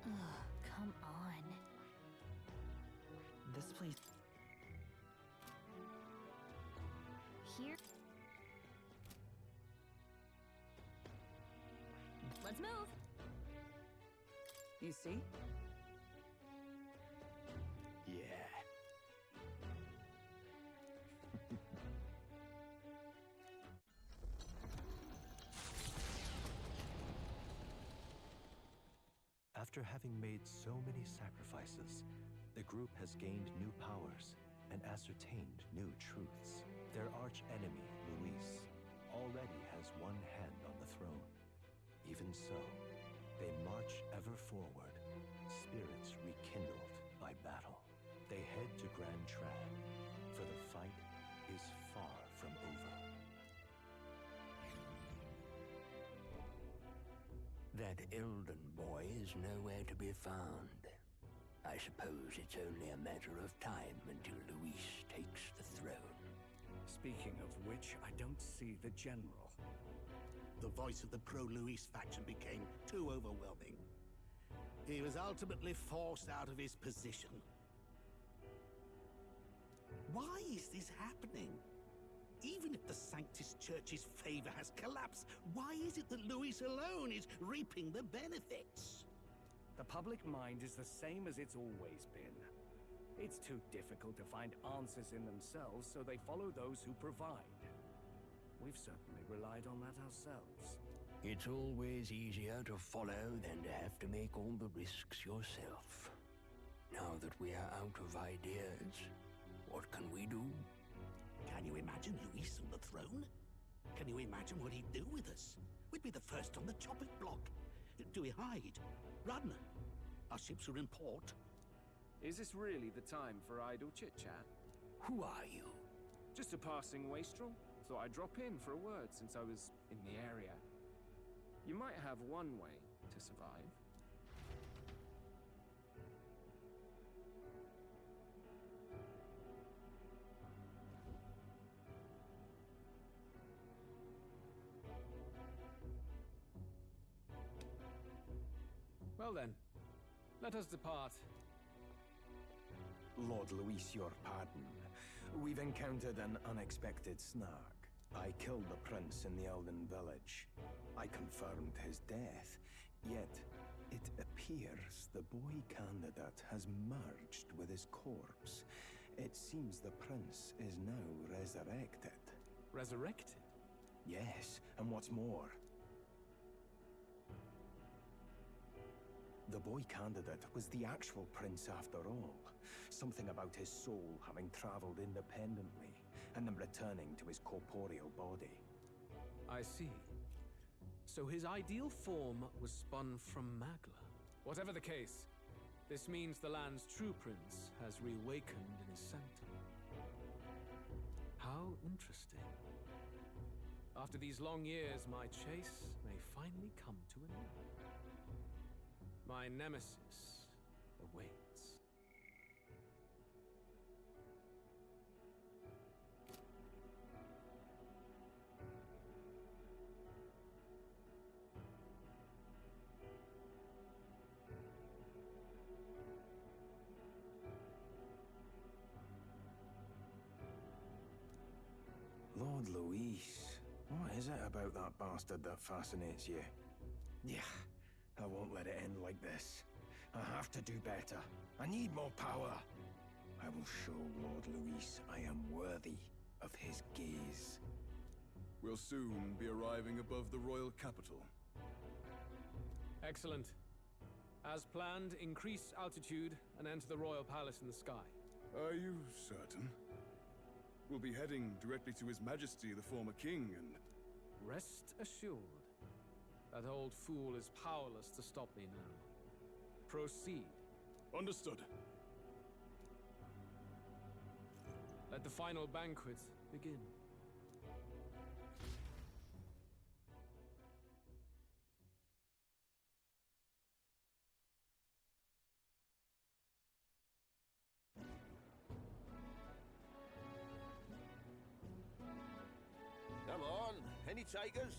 Ugh, come on. This place... Here? Let's move! You see? Yeah. After having made so many sacrifices, the group has gained new powers and ascertained new truths. Their arch-enemy, Luis, already has one hand on the throne. Even so, they march ever forward, spirits rekindled by battle. They head to Grand Trad, for the fight is far from over. That Elden boy is nowhere to be found. I suppose it's only a matter of time until Luis takes the throne. Speaking of which, I don't see the general. The voice of the pro-Luis faction became too overwhelming. He was ultimately forced out of his position. Why is this happening? Even if the Sanctus Church's favor has collapsed, why is it that Luis alone is reaping the benefits? The public mind is the same as it's always been. It's too difficult to find answers in themselves, so they follow those who provide. We've certainly relied on that ourselves. It's always easier to follow than to have to make all the risks yourself. Now that we are out of ideas, what can we do? Can you imagine Luis on the throne? Can you imagine what he'd do with us? We'd be the first on the chopping block. Do we hide? Run? Our ships are in port. Is this really the time for idle chit-chat? Who are you? Just a passing wastrel. Thought I'd drop in for a word since I was in the area. You might have one way to survive. Well then, let us depart. Lord Luis, your pardon. We've encountered an unexpected snag. I killed the prince in the Elden village. I confirmed his death, yet it appears the boy candidate has merged with his corpse. It seems the prince is now resurrected. Resurrected? Yes, and what's more, the boy candidate was the actual prince after all. Something about his soul having traveled independently and then returning to his corporeal body. I see. So his ideal form was spun from Magla. Whatever the case, this means the land's true prince has reawakened in his sanctum. How interesting. After these long years, my chase may finally come to an end. My nemesis awaits. Lord Luis. What is it about that bastard that fascinates you? Yeah, I won't let it end like this. I have to do better. I need more power. I will show Lord Luis I am worthy of his gaze. We'll soon be arriving above the royal capital. Excellent. As planned, increase altitude and enter the royal palace in the sky. Are you certain? We'll be heading directly to His Majesty, the former king, and... Rest assured. That old fool is powerless to stop me now. Proceed. Understood. Let the final banquet begin. Come on, any takers?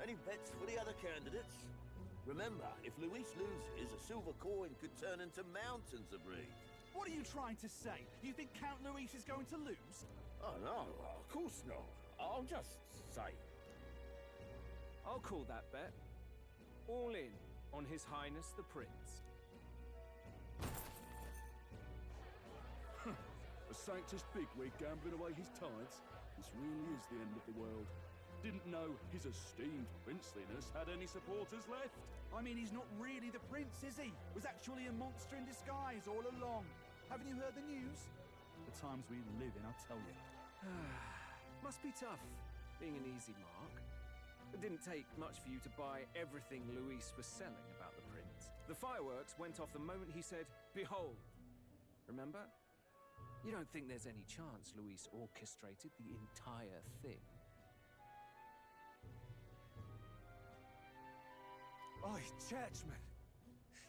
Any bets for the other candidates? Remember, if Luis loses, a silver coin could turn into mountains of reed. What are you trying to say? You think Count Luis is going to lose? Oh, no, of course not. I'm just saying. I'll call that bet. All in on His Highness the Prince. A Sanctus bigwig gambling away his tithes? This really is the end of the world. Didn't know his esteemed princeliness had any supporters left. I mean, he's not really the prince, is he? Was actually a monster in disguise all along. Haven't you heard the news? The times we live in, I tell you. Must be tough, being an easy mark. It didn't take much for you to buy everything Luis was selling about the prince. The fireworks went off the moment he said, "Behold." Remember? You don't think there's any chance Luis orchestrated the entire thing? Oi, churchman!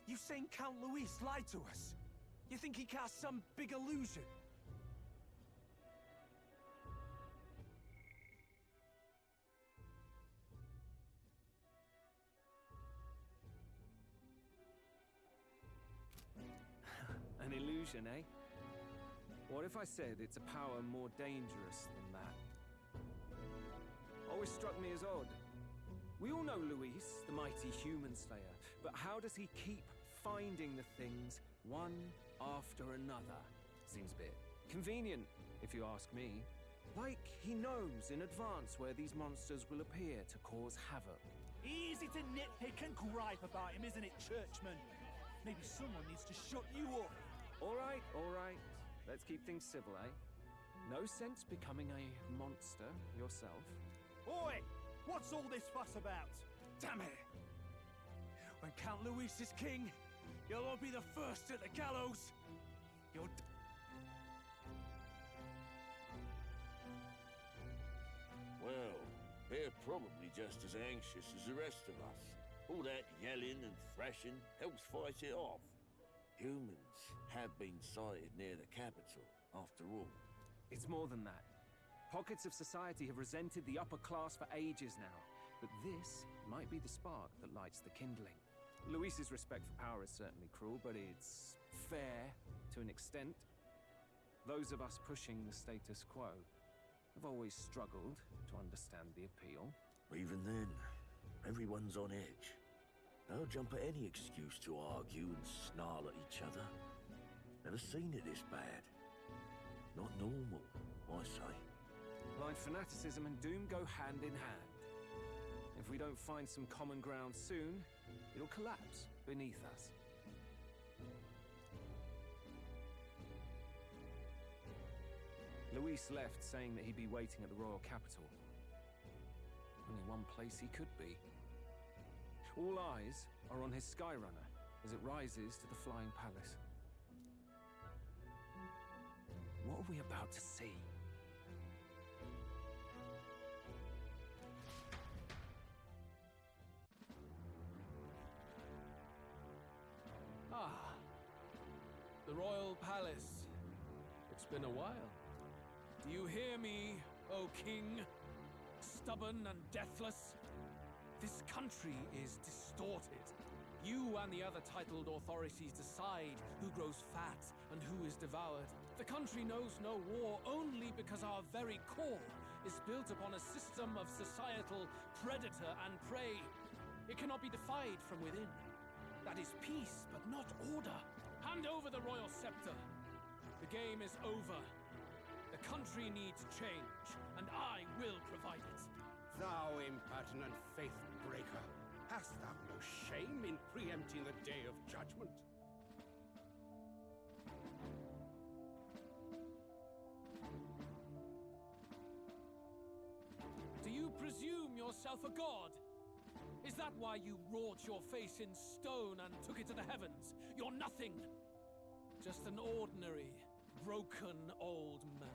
You've seen Count Luis lie to us? You think he cast some big illusion? An illusion, eh? What if I said it's a power more dangerous than that? Always struck me as odd. We all know Luis, the mighty human slayer, but how does he keep finding the things one after another? Seems a bit convenient, if you ask me. Like he knows in advance where these monsters will appear to cause havoc. Easy to nitpick and gripe about him, isn't it, churchman? Maybe someone needs to shut you up. All right, all right. Let's keep things civil, eh? No sense becoming a monster yourself. Oi! What's all this fuss about? Damn it! When Count Luis is king, you'll all be the first at the gallows! You'll... Well, they're probably just as anxious as the rest of us. All that yelling and thrashing helps fight it off. Humans have been sighted near the capital, after all. It's more than that. Pockets of society have resented the upper class for ages now, but this might be the spark that lights the kindling. Luis's respect for power is certainly cruel, but it's fair to an extent. Those of us pushing the status quo have always struggled to understand the appeal. Even then, everyone's on edge. They'll jump at any excuse to argue and snarl at each other. Never seen it this bad. Not normal, I say. Blind fanaticism and doom go hand in hand. If we don't find some common ground soon, it'll collapse beneath us. Luis left saying that he'd be waiting at the royal capital. Only one place he could be. All eyes are on his Skyrunner as it rises to the flying palace. What are we about to see? Ah, the royal palace. It's been a while. Do you hear me, O king? Stubborn and deathless? This country is distorted. You and the other titled authorities decide who grows fat and who is devoured. The country knows no war only because our very core is built upon a system of societal predator and prey. It cannot be defied from within. That is peace, but not order. Hand over the royal scepter. The game is over. The country needs change, and I will provide it. Thou impertinent faith breaker, hast thou no shame in preempting the day of judgment? Do you presume yourself a god? Is that why you wrought your face in stone and took it to the heavens? You're nothing. Just an ordinary, broken old man.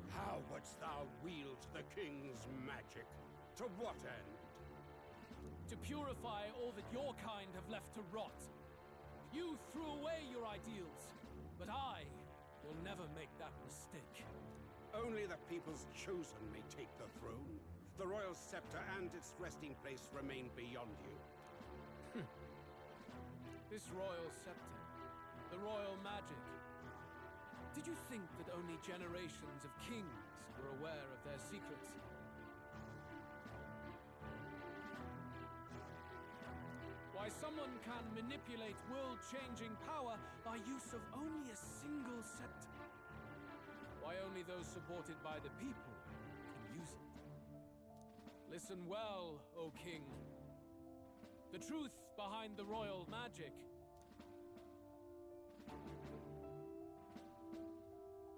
How wouldst thou wield the king's magic? To what end? To purify all that your kind have left to rot. You threw away your ideals, but I will never make that mistake. Only the people's chosen may take the throne. The royal scepter and its resting place remain beyond you. This royal scepter, the royal magic. Did you think that only generations of kings were aware of their secrets? Why someone can manipulate world-changing power by use of only a single scepter? Why only those supported by the people can use it? Listen well, O king. The truth behind the royal magic.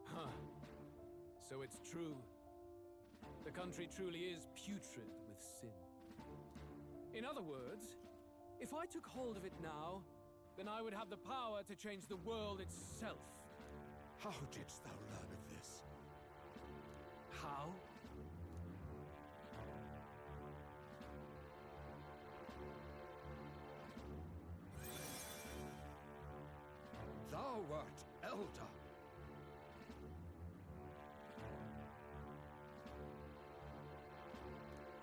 Huh. So it's true. The country truly is putrid with sin. In other words, if I took hold of it now, then I would have the power to change the world itself. How didst thou learn of this? How? Thou wert elder.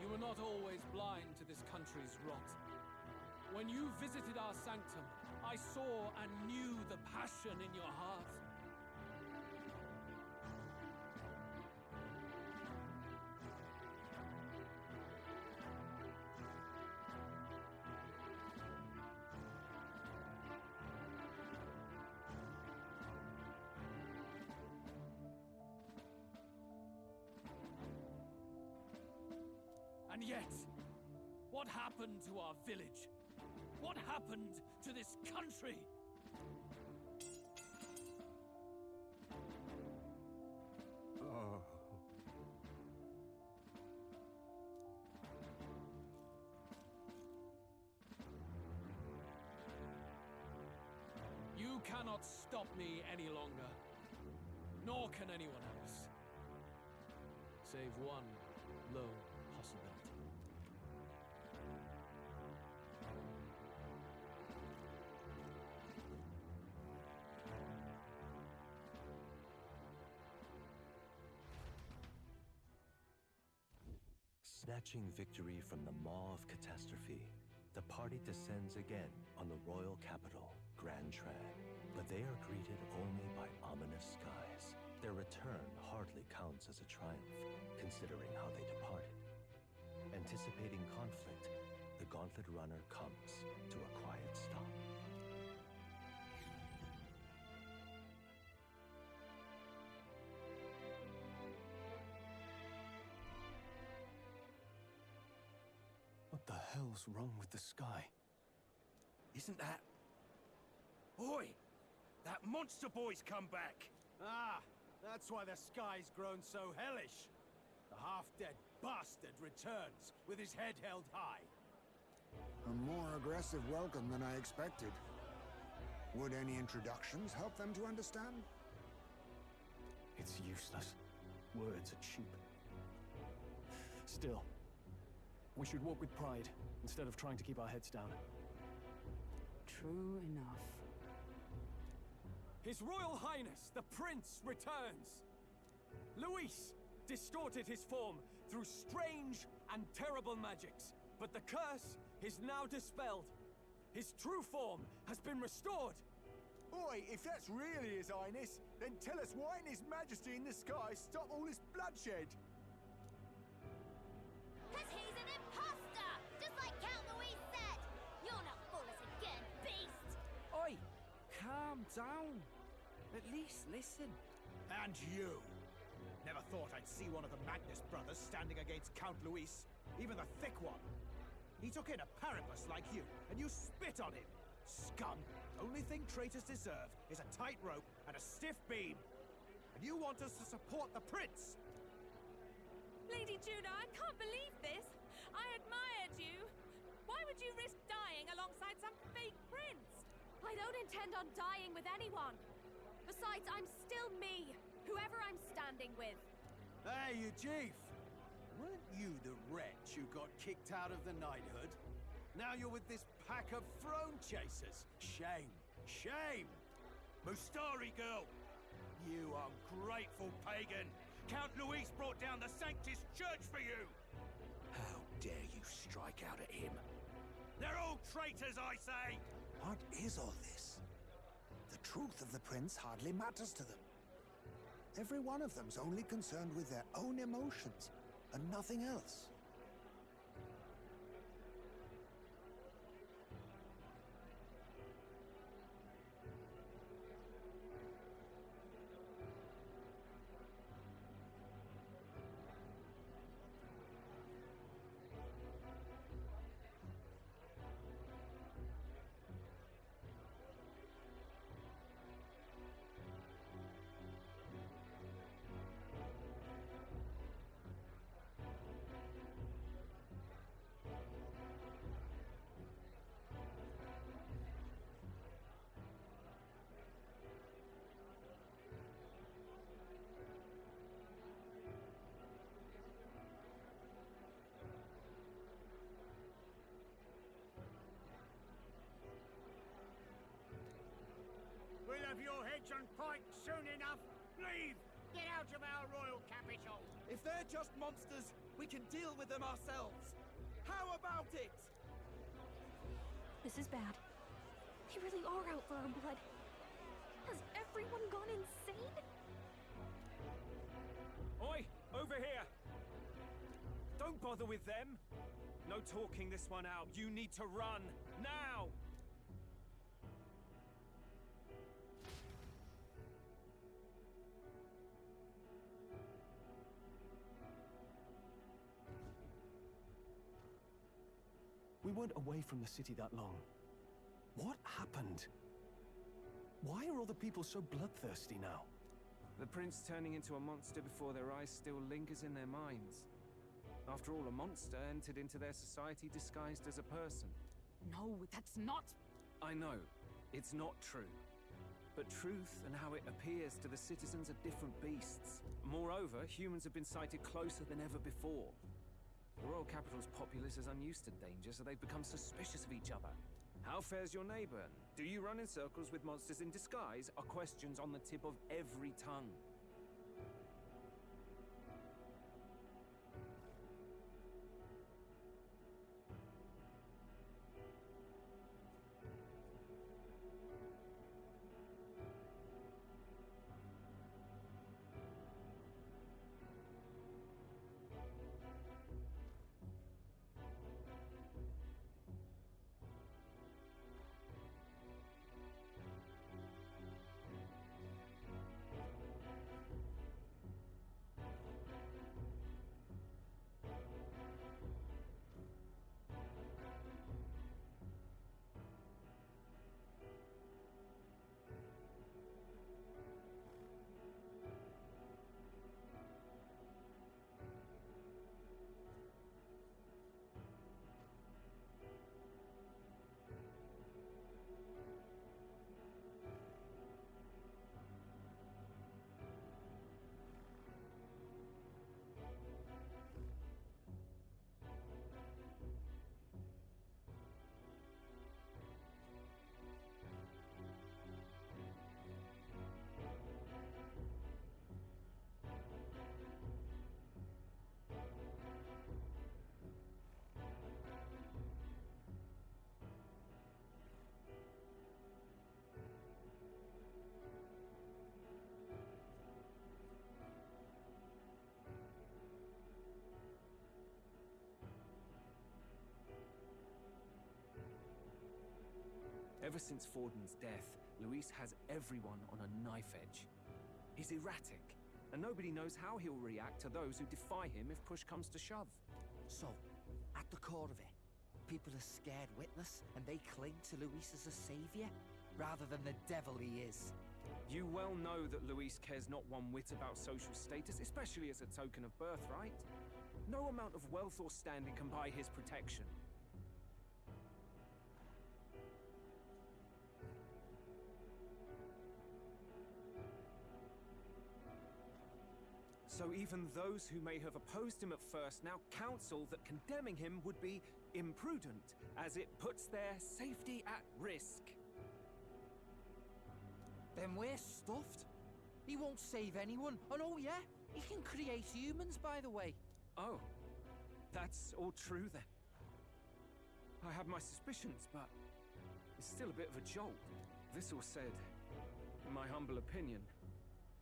You were not always blind to this country's rot. When you visited our sanctum, I saw and knew the passion in your heart. And yet, what happened to our village? What happened to this country? Oh. You cannot stop me any longer. Nor can anyone else. Save one lone possibility. Snatching victory from the maw of catastrophe, the party descends again on the royal capital, Grand Tran. But they are greeted only by ominous skies. Their return hardly counts as a triumph, considering how they departed. Anticipating conflict, the Gauntlet Runner comes to a quiet stop. What the hell's wrong with the sky? Isn't that... Oi! That monster boy's come back! Ah, that's why the sky's grown so hellish. The half-dead bastard returns with his head held high. A more aggressive welcome than I expected. Would any introductions help them to understand? It's useless. Words are cheap. Still, we should walk with pride instead of trying to keep our heads down. True enough. His Royal Highness, the Prince, returns! Luis distorted his form through strange and terrible magics, but the curse is now dispelled. His true form has been restored. Oi, if that's really His Highness, then tell us why in His Majesty in the sky stop all this bloodshed? Cause he's an imposter! Just like Count Louis said! You'll not fool us again, beast! Oi! Calm down. At least listen. And you! Never thought I'd see one of the Magnus brothers standing against Count Louis, even the thick one. He took in a Paribus like you, and you spit on him. Scum! Only thing traitors deserve is a tight rope and a stiff beam. And you want us to support the prince? Lady Juno, I can't believe this. I admired you. Why would you risk dying alongside some fake prince? I don't intend on dying with anyone. Besides, I'm still me, whoever I'm standing with. Hey, you chief! Weren't you the wretch who got kicked out of the knighthood? Now you're with this pack of throne chasers. Shame. Shame! Mustari girl! You ungrateful pagan! Count Louis brought down the Sanctus Church for you! How dare you strike out at him? They're all traitors, I say! What is all this? The truth of the prince hardly matters to them. Every one of them's only concerned with their own emotions, and nothing else. We'll have your heads on pike soon enough. Leave! Get out of our royal capital! If they're just monsters, we can deal with them ourselves. How about it? This is bad. They really are out for our blood. Has everyone gone insane? Oi! Over here! Don't bother with them! No talking this one out. You need to run. Now! We weren't away from the city that long. What happened? Why are all the people so bloodthirsty now? The prince turning into a monster before their eyes still lingers in their minds. After all, a monster entered into their society disguised as a person. No, that's not... I know. It's not true. But truth and how it appears to the citizens are different beasts. Moreover, humans have been sighted closer than ever before. The royal capital's populace is unused to danger, so they've become suspicious of each other. How fares your neighbor? Do you run in circles with monsters in disguise? Are questions on the tip of every tongue. Ever since Forden's death, Luis has everyone on a knife edge. He's erratic, and nobody knows how he'll react to those who defy him if push comes to shove. So, at the core of it, people are scared witless, and they cling to Luis as a savior, rather than the devil he is. You well know that Luis cares not one whit about social status, especially as a token of birthright. No amount of wealth or standing can buy his protection. So even those who may have opposed him at first now counsel that condemning him would be imprudent, as it puts their safety at risk. Then we're stuffed. He won't save anyone. And oh yeah, he can create humans, by the way. Oh, that's all true then. I have my suspicions, but it's still a bit of a jolt. This all said, in my humble opinion,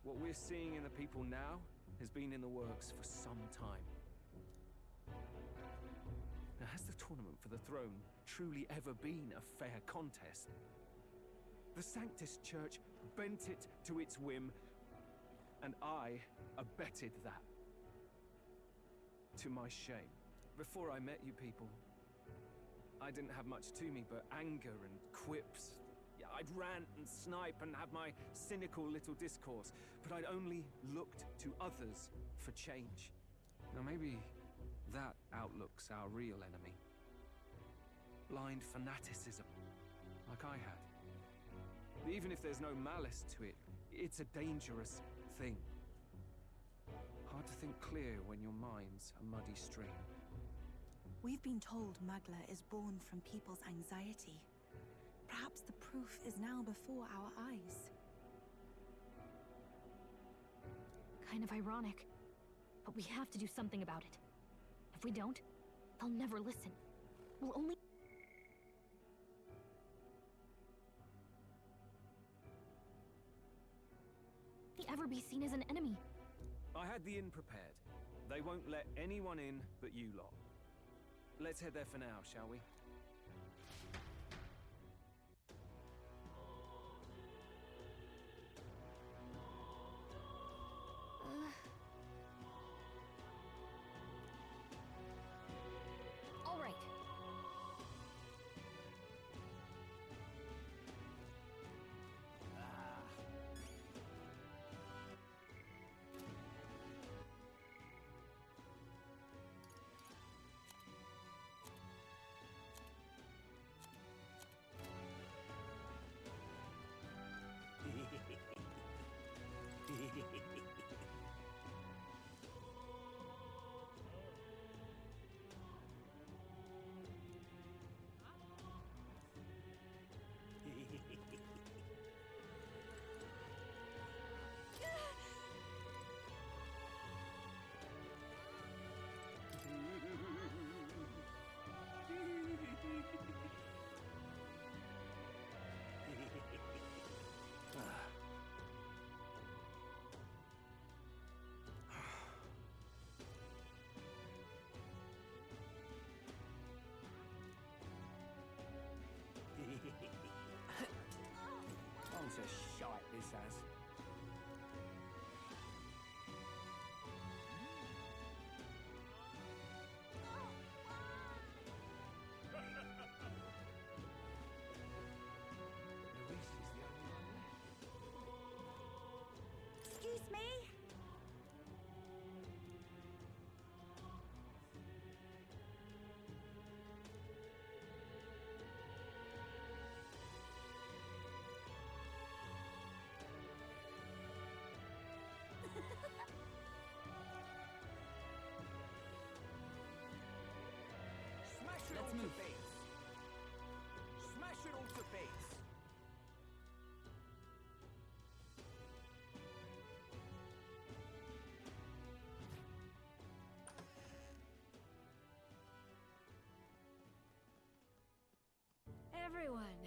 what we're seeing in the people now has been in the works for some time. Now, has the tournament for the throne truly ever been a fair contest? The Sanctus Church bent it to its whim, and I abetted that. To my shame. Before I met you people, I didn't have much to me but anger and quips. Yeah, I'd rant and snipe and have my cynical little discourse, but I'd only looked to others for change. Now maybe that outlook's our real enemy. Blind fanaticism, like I had. Even if there's no malice to it, it's a dangerous thing. Hard to think clear when your mind's a muddy stream. We've been told Magla is born from people's anxiety. Perhaps the proof is now before our eyes. Kind of ironic, but we have to do something about it. If we don't, they'll never listen. We'll only... ever be seen as an enemy. I had the inn prepared. They won't let anyone in but you lot. Let's head there for now, shall we? All right. Bunch of shite this has. Excuse me? Smash it all to base. Smash it all to base. Everyone.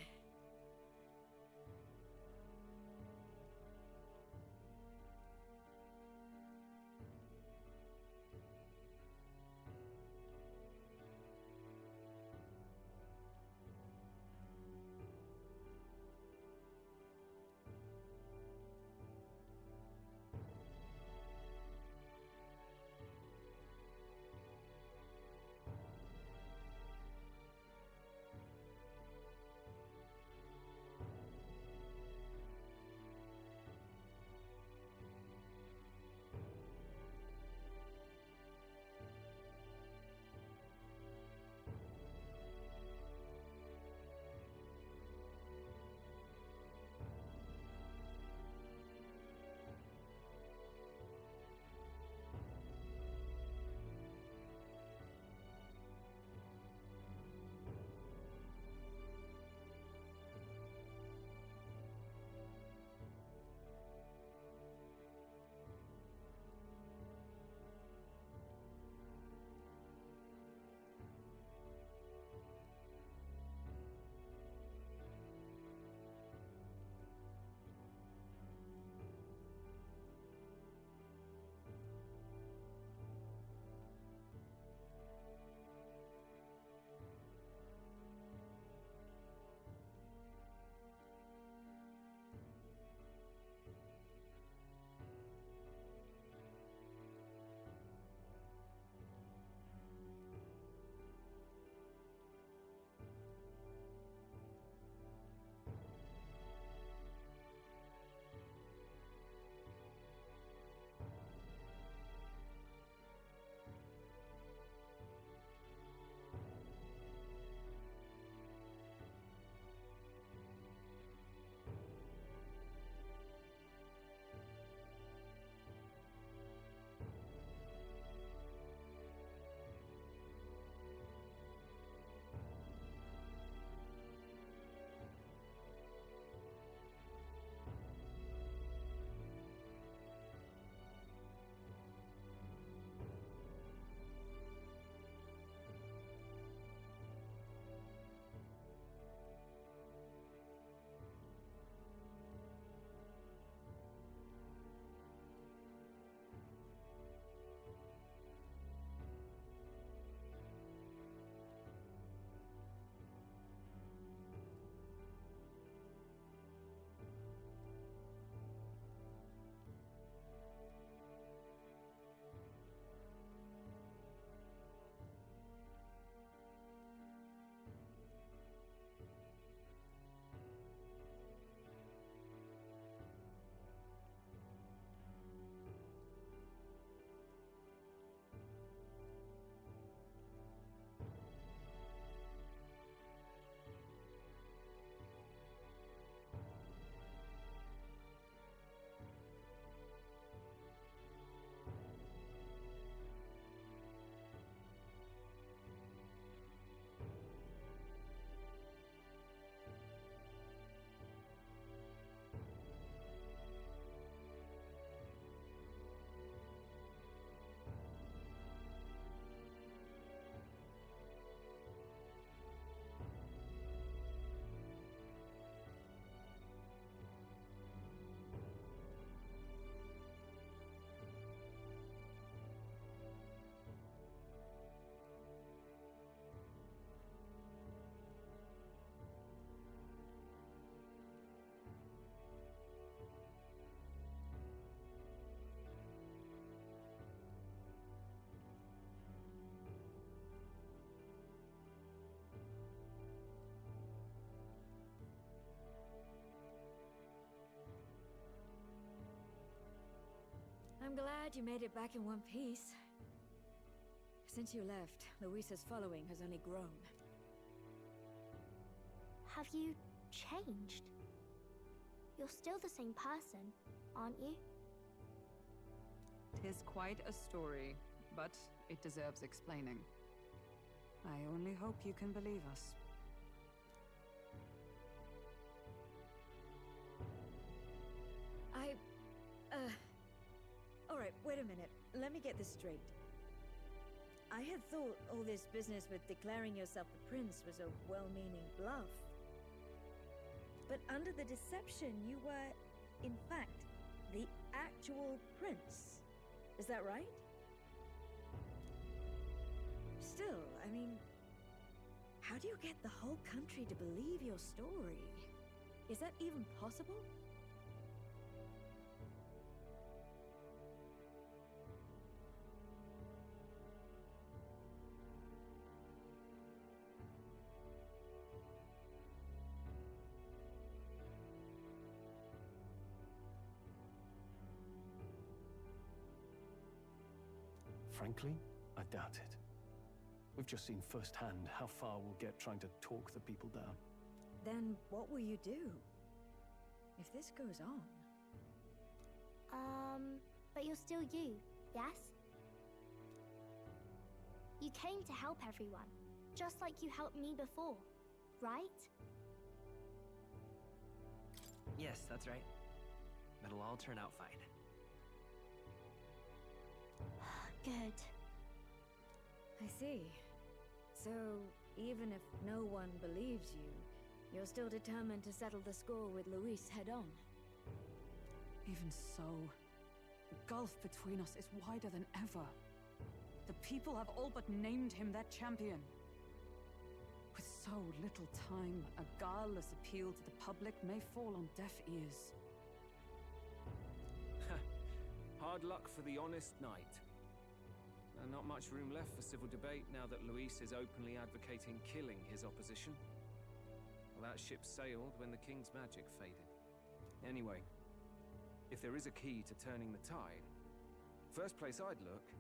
I'm glad you made it back in one piece. Since you left, Luisa's following has only grown. Have you changed? You're still the same person, aren't you? 'Tis quite a story, but it deserves explaining. I only hope you can believe us. Alright, wait a minute. Let me get this straight. I had thought all this business with declaring yourself the prince was a well-meaning bluff. But under the deception, you were, in fact, the actual prince. Is that right? Still, I mean, how do you get the whole country to believe your story? Is that even possible? Frankly, I doubt it. We've just seen firsthand how far we'll get trying to talk the people down. Then what will you do? If this goes on... But you're still you, yes? You came to help everyone, just like you helped me before, right? Yes, that's right. It'll all turn out fine. Good. I see. So, even if no one believes you, you're still determined to settle the score with Luis head-on? Even so, the gulf between us is wider than ever. The people have all but named him their champion. With so little time, a guileless appeal to the public may fall on deaf ears. Hard luck for the honest knight. And not much room left for civil debate now that Luis is openly advocating killing his opposition. Well, that ship sailed when the king's magic faded. Anyway, if there is a key to turning the tide, first place I'd look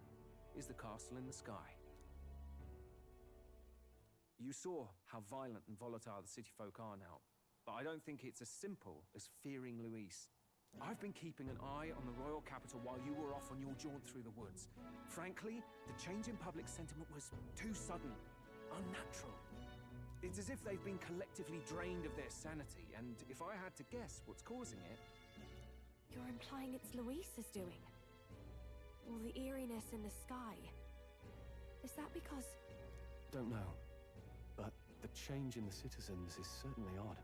is the castle in the sky. You saw how violent and volatile the city folk are now, but I don't think it's as simple as fearing Luis. I've been keeping an eye on the royal capital while you were off on your jaunt through the woods. Frankly, the change in public sentiment was too sudden, unnatural. It's as if they've been collectively drained of their sanity, and if I had to guess what's causing it... You're implying it's Luis's doing? All the eeriness in the sky. Is that because... Don't know, but the change in the citizens is certainly odd.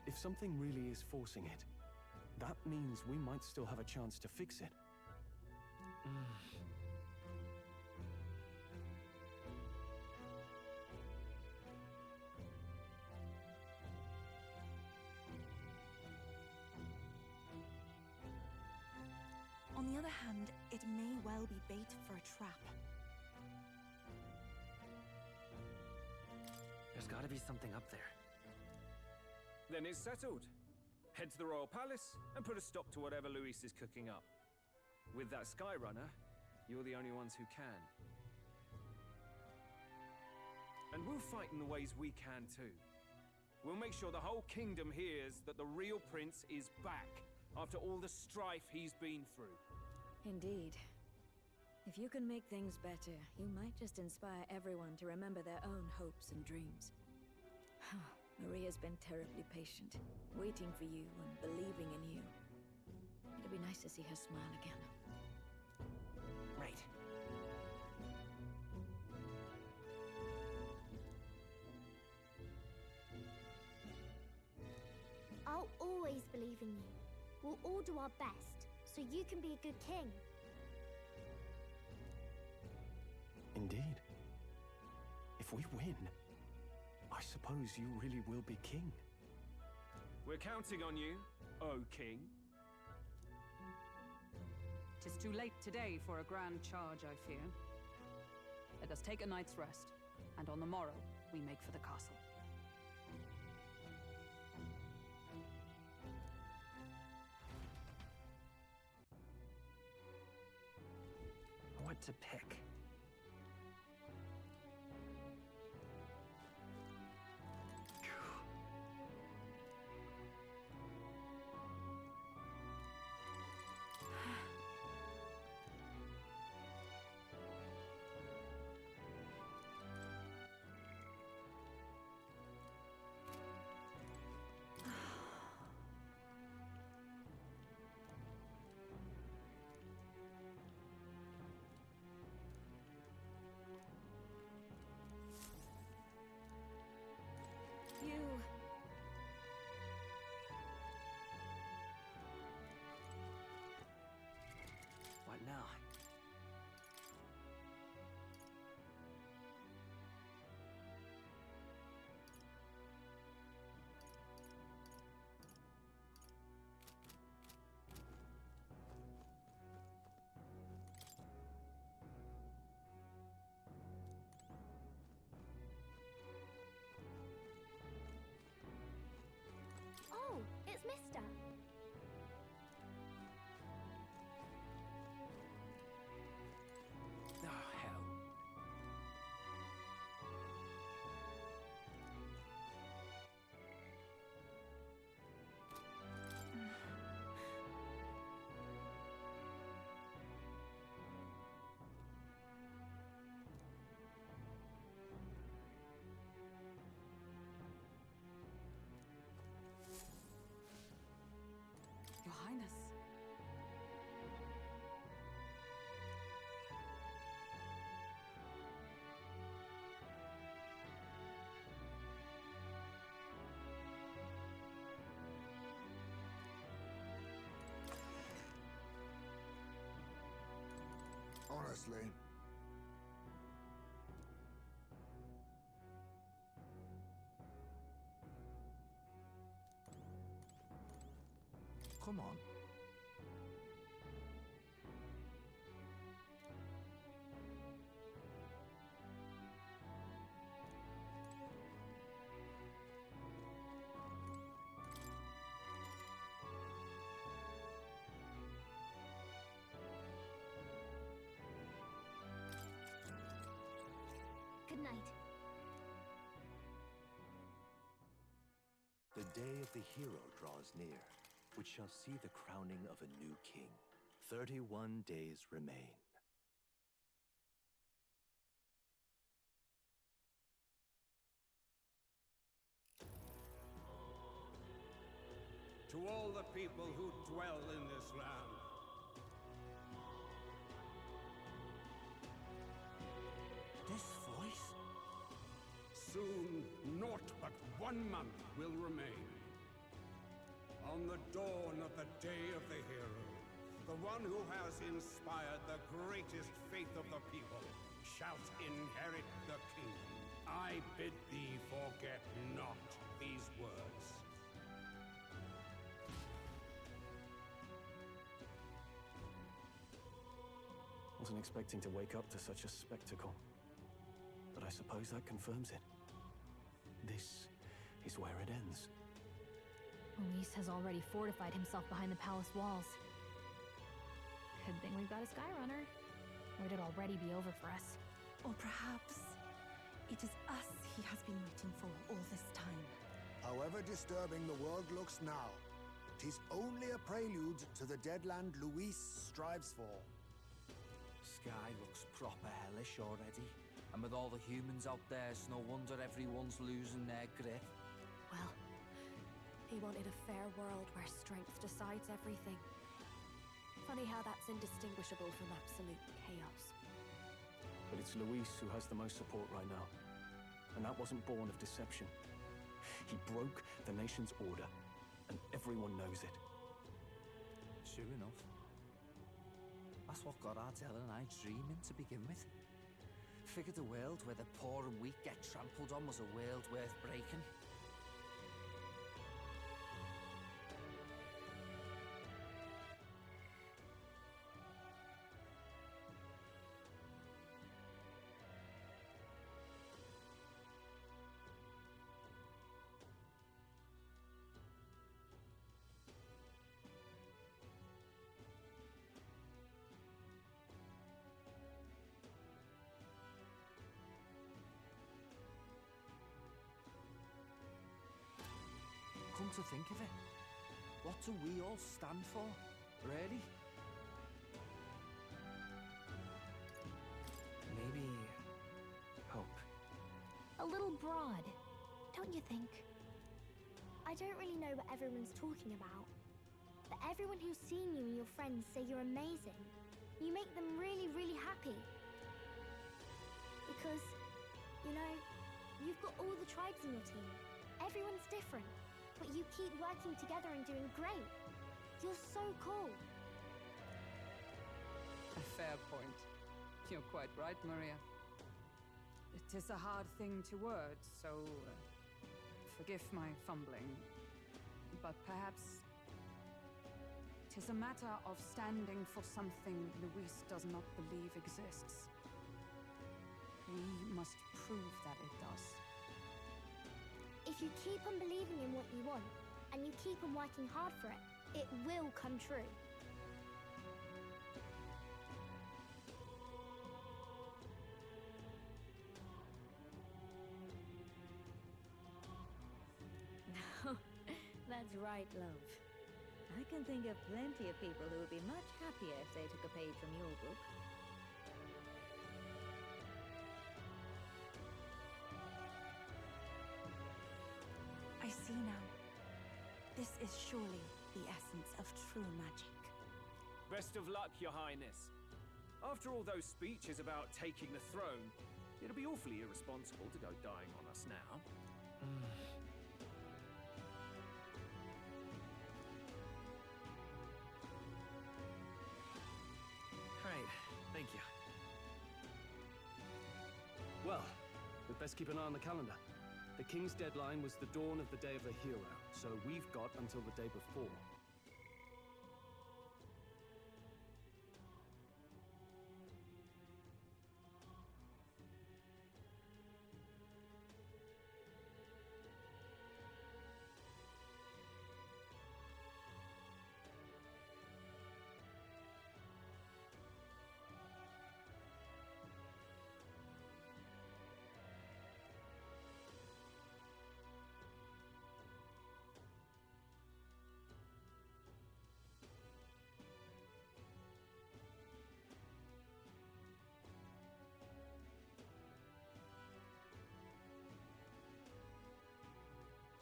If something really is forcing it, that means we might still have a chance to fix it. On the other hand, it may well be bait for a trap. There's gotta be something up there. Then it's settled. Head to the royal palace and put a stop to whatever Luis is cooking up. With that Skyrunner, you're the only ones who can. And we'll fight in the ways we can too. We'll make sure the whole kingdom hears that the real prince is back after all the strife he's been through. Indeed. If you can make things better, you might just inspire everyone to remember their own hopes and dreams. Maria's been terribly patient, waiting for you and believing in you. It'd be nice to see her smile again. Right. I'll always believe in you. We'll all do our best, so you can be a good king. Indeed. If we win, I suppose you really will be king. We're counting on you, O king. 'Tis too late today for a grand charge, I fear. Let us take a night's rest, and on the morrow we make for the castle. to pick. What now? Oh, it's Mister. Oh, hell. Your Highness. Honestly. Come on. Good night. The day of the hero draws near, which shall see the crowning of a new king. 31 days remain. To all the people who dwell in this land, This voice? soon naught but 1 month will remain. On the dawn of the day of the hero, the one who has inspired the greatest faith of the people shall inherit the kingdom. I bid thee forget not these words. Wasn't expecting to wake up to such a spectacle, but I suppose that confirms it. This is where it ends. Luis has already fortified himself behind the palace walls. Good thing we've got a Skyrunner, or it'd already be over for us. Or perhaps it is us he has been waiting for all this time. However disturbing the world looks now, 'tis only a prelude to the deadland Luis strives for. Sky looks proper hellish already. And with all the humans out there, it's no wonder everyone's losing their grip. Well, he wanted a fair world where strength decides everything. Funny how that's indistinguishable from absolute chaos. But it's Luis who has the most support right now. And that wasn't born of deception. He broke the nation's order, and everyone knows it. Sure enough. That's what got Ardell and I dreaming to begin with. Figured a world where the poor and weak get trampled on was a world worth breaking. come to think of it, what do we all stand for, really? Maybe hope. A little broad, don't you think? I don't really know what everyone's talking about, but everyone who's seen you and your friends say you're amazing. You make them really, really happy. Because, you know, you've got all the tribes in your team. Everyone's different, but you keep working together and doing great. You're so cool. A fair point. You're quite right, Maria. It is a hard thing to word, so forgive my fumbling. But perhaps it is a matter of standing for something Luis does not believe exists. We must prove that it does. If you keep on believing in what you want, and you keep on working hard for it, it will come true. That's right, love. I can think of plenty of people who would be much happier if they took a page from your book. I see now. This is surely the essence of true magic. Best of luck, Your Highness. After all those speeches about taking the throne, it'll be awfully irresponsible to go dying on us now. Right, thank you. Well, we'd best keep an eye on the calendar. The King's deadline was the dawn of the Day of the Hero, so we've got until the day before.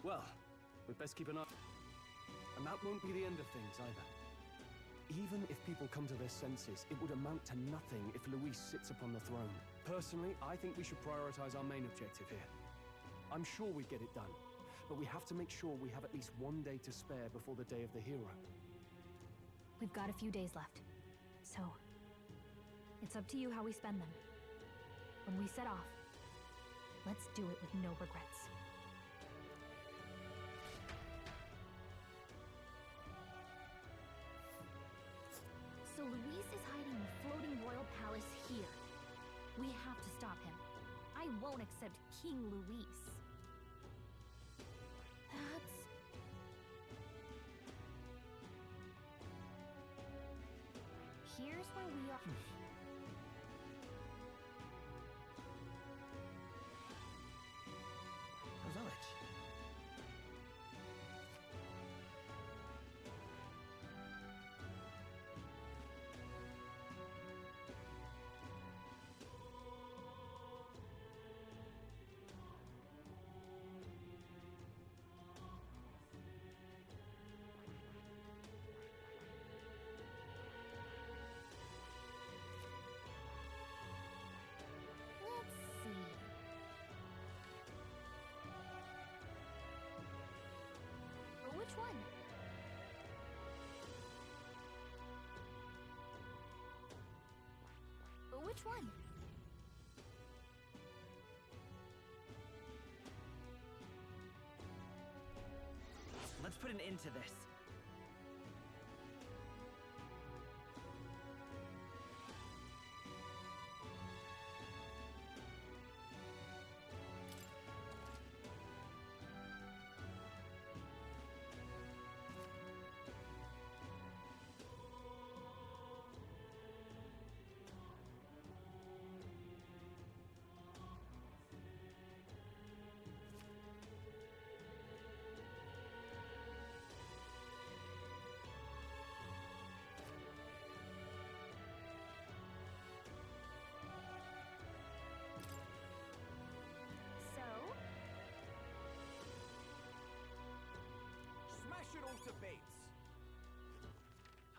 Well, we'd best keep an eye. And that won't be the end of things either. Even if people come to their senses, it would amount to nothing if Luis sits upon the throne. Personally, I think we should prioritize our main objective here. I'm sure we'd get it done, but we have to make sure we have at least one day to spare before the Day of the Hero. We've got a few days left, so it's up to you how we spend them. When we set off, let's do it with no regrets. So Luis is hiding in the floating royal palace here. We have to stop him. I won't accept King Luis. Here's where we are. A village. Which one? Which one? Let's put an end to this.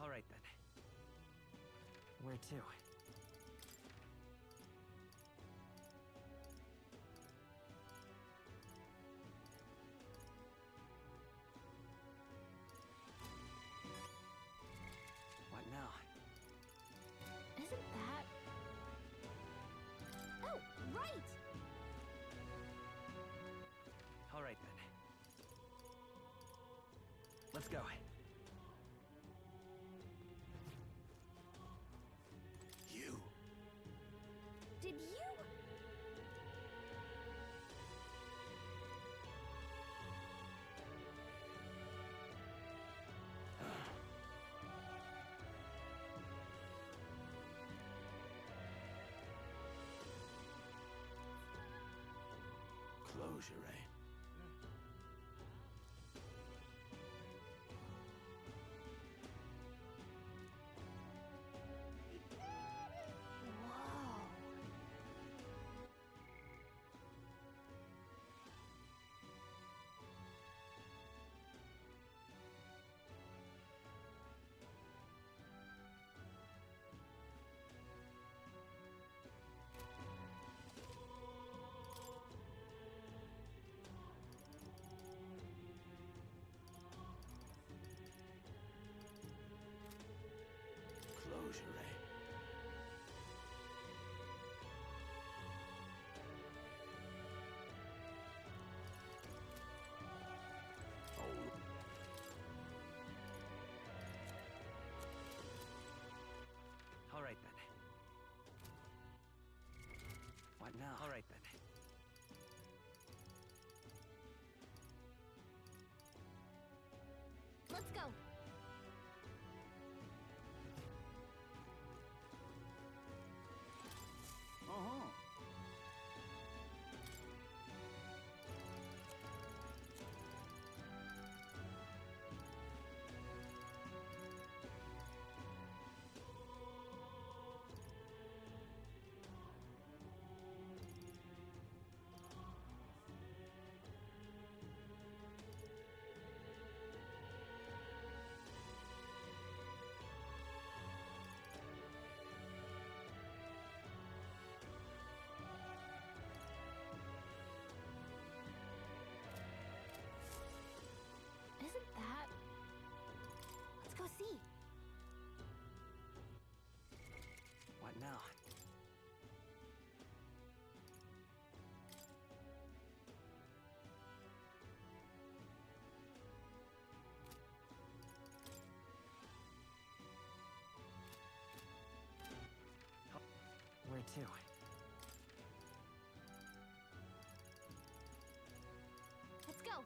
All right then. Where to? What now? Isn't that... Oh, right! All right then. Let's go. You? Did you? Closure, eh? Closure, eh? All right then. What now? All right then. Let's go. Uh-huh. Isn't that... Let's go see. What now? Where to? Let's go.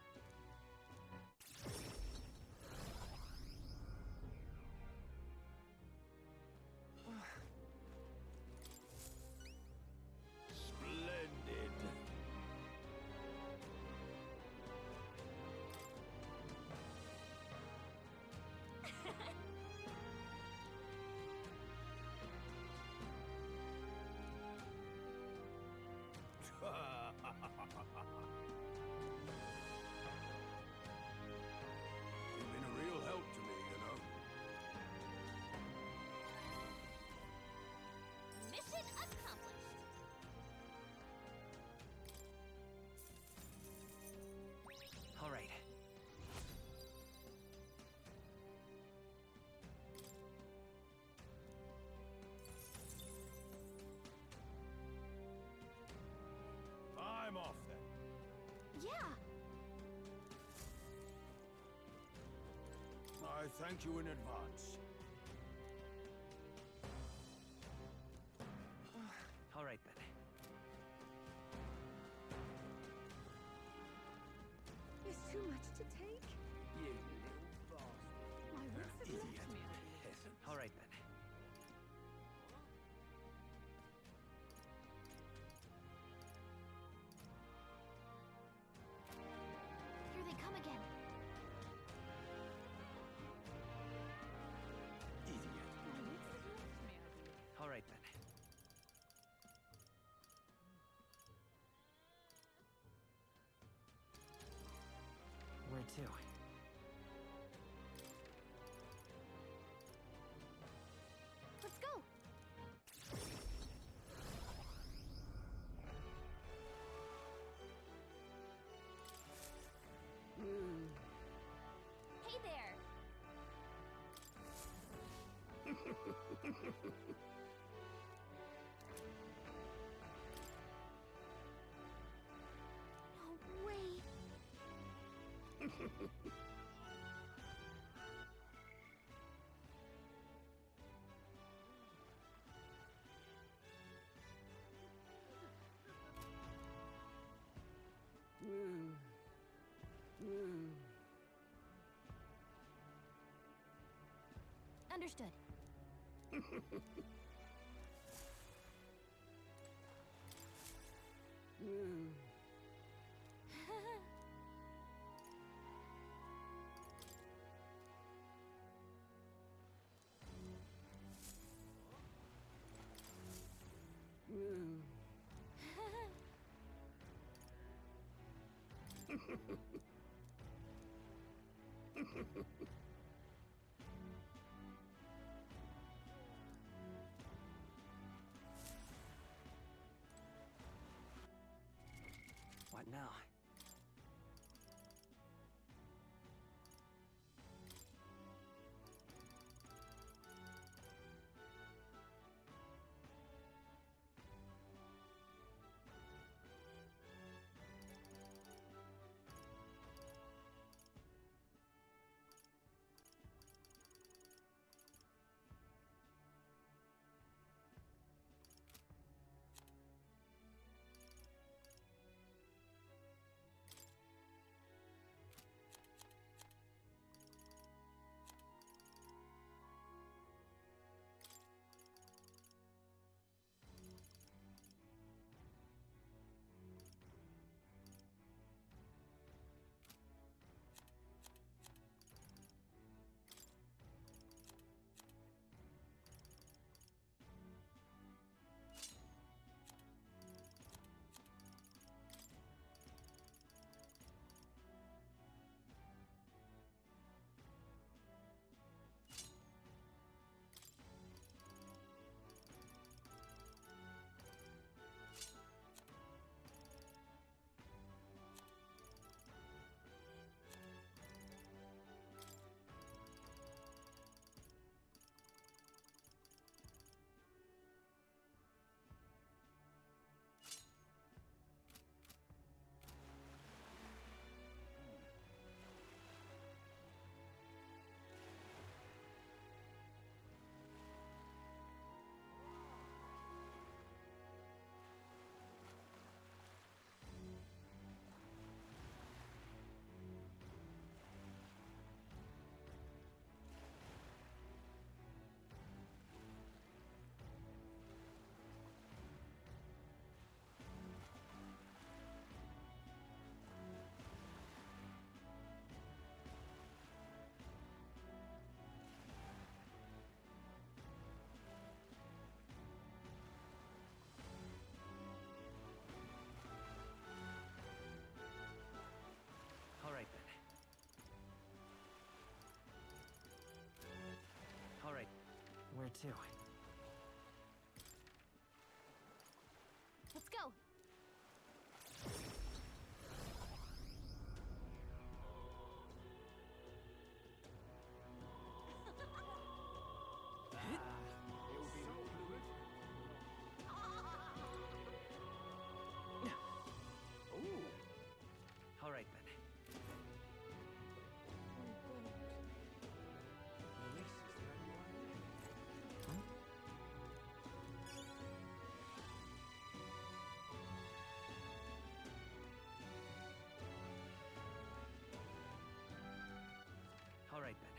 Splendid. You've been a real help to me, you know. Mission accomplished. All right. I'm off then. Yeah. I thank you in advance. All right then. It's too much to take. You little bastard. My wits have left me. All right then. Here they come again. All right then. Where to? Understood. What now? All right then. All right. Where to? Let's go. All right then. All right then.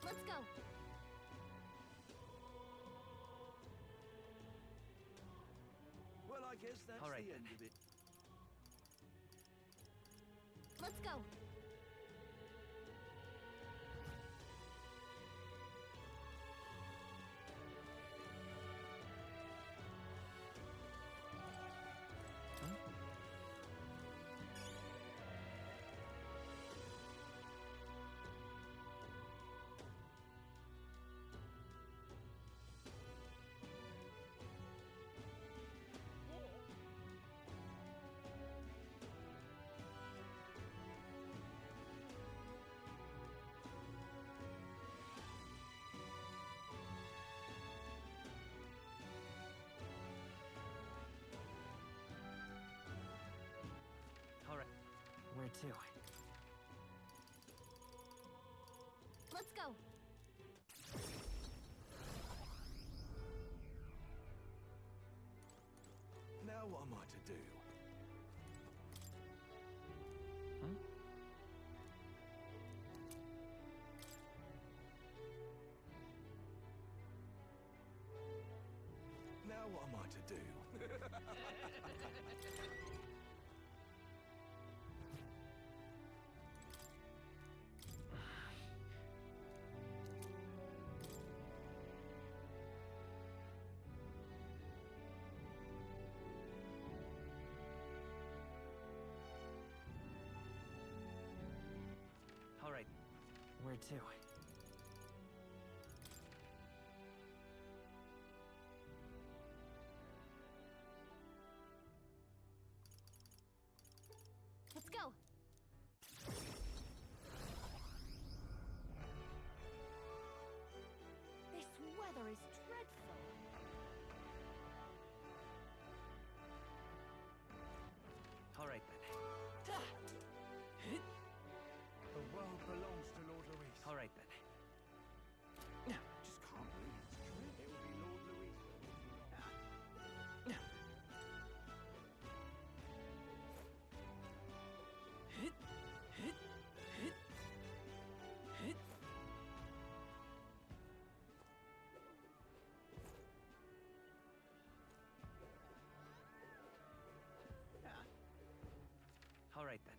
Let's go. Well, I guess that's All right the then. end of it. Let's go. Where to? Let's go. Now what am I to do? Now what am I to do? All right. Where to? Let's go. This weather is dreadful. All right then. The world belongs to Lord Luis. All right then. Just can't believe it's true. It will be Lord Luis. All right then.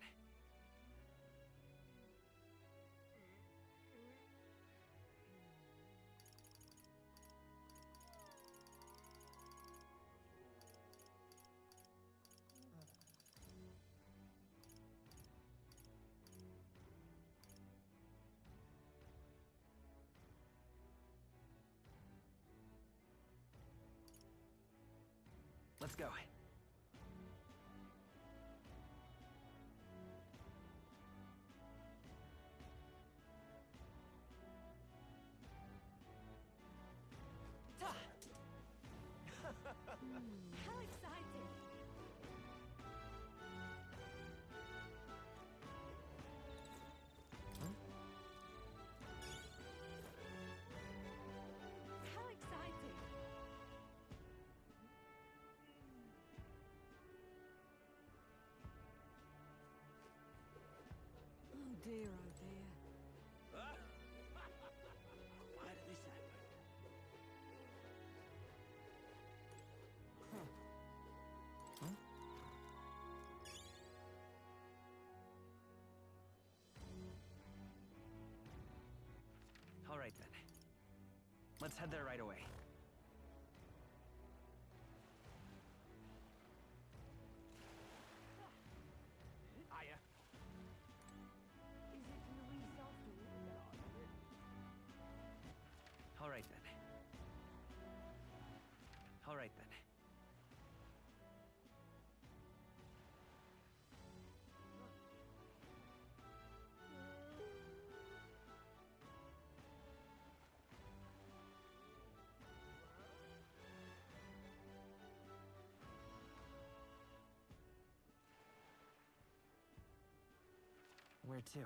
Let's go. How exciting! How exciting! Oh dear, oh dear. Why did this happen? All right then. Let's head there right away. Hiya. Is it Luis after all? All right then. All right then. Where to?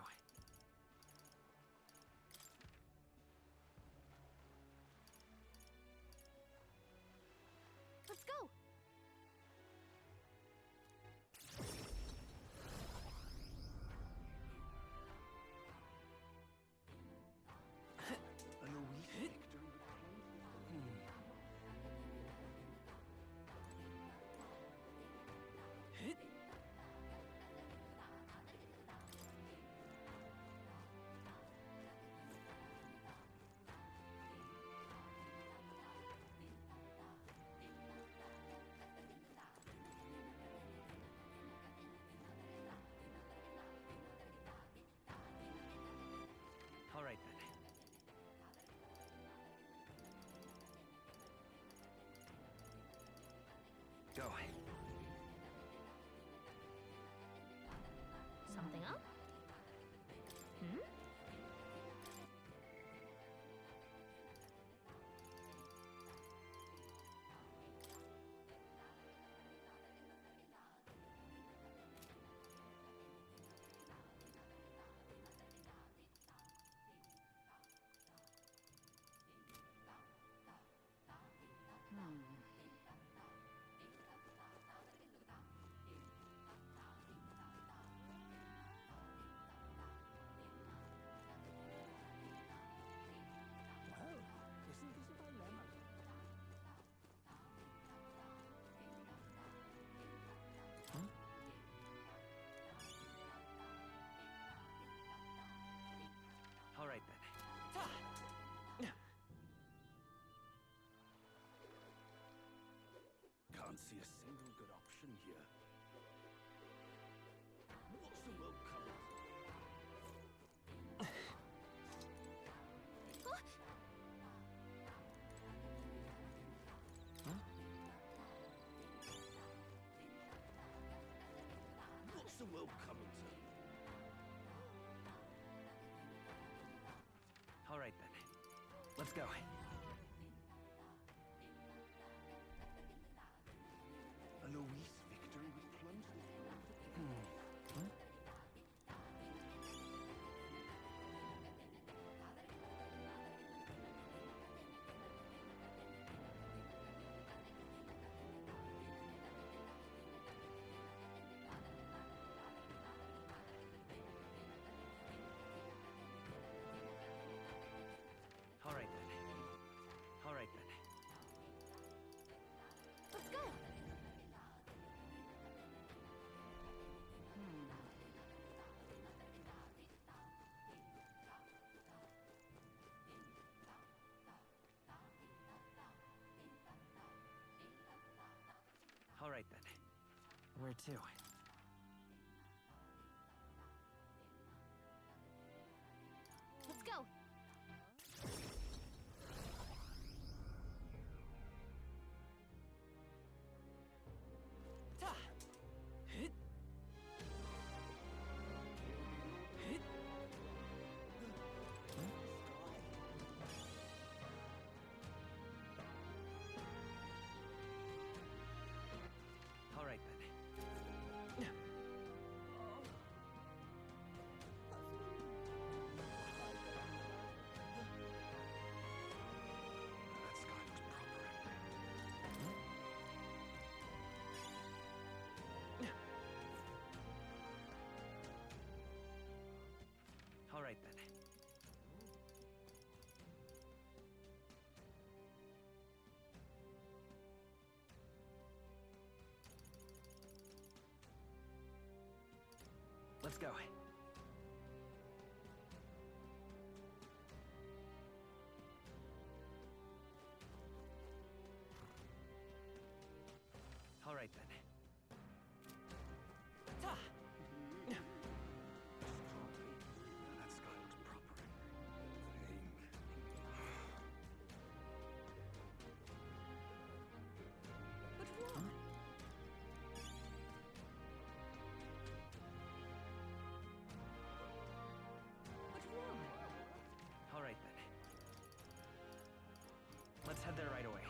Let's go. A Luis victory with see a single good option here. What's the world coming to? What's the world coming to? All right, then. Let's go. A Luis victory would plunge this world into All right, then. All right, then. Let's go! All right, then. Where to? Let's go! All right, then. that sky looks proper. All right, then. Let's go. All right, then. That sky looks proper. But why? But why? All right, then. Let's head there right away.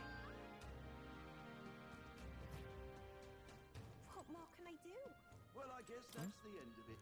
What more can I do? Well, I guess that's the end of it.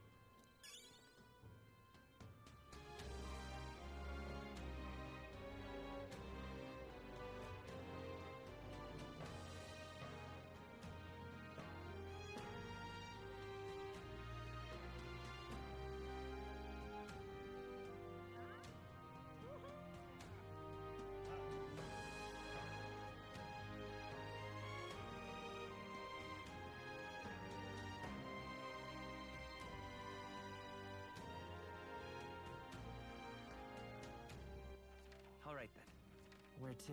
All right, then. Where to?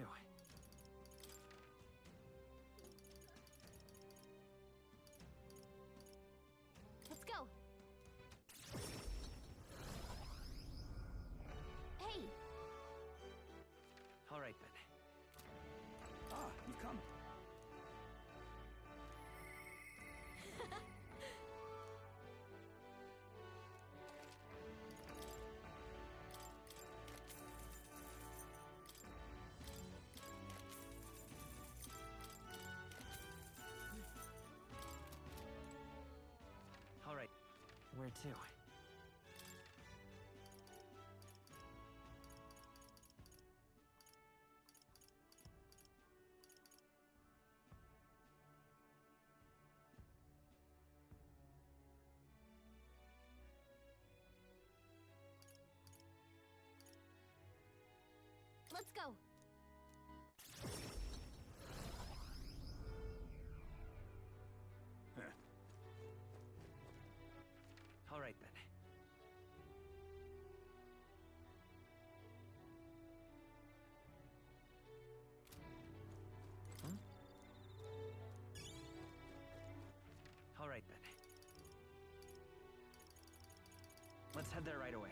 Let's go! Hey! All right, then. Ah, you've come. All right. Where to? Let's go! All right, then. Let's head there right away.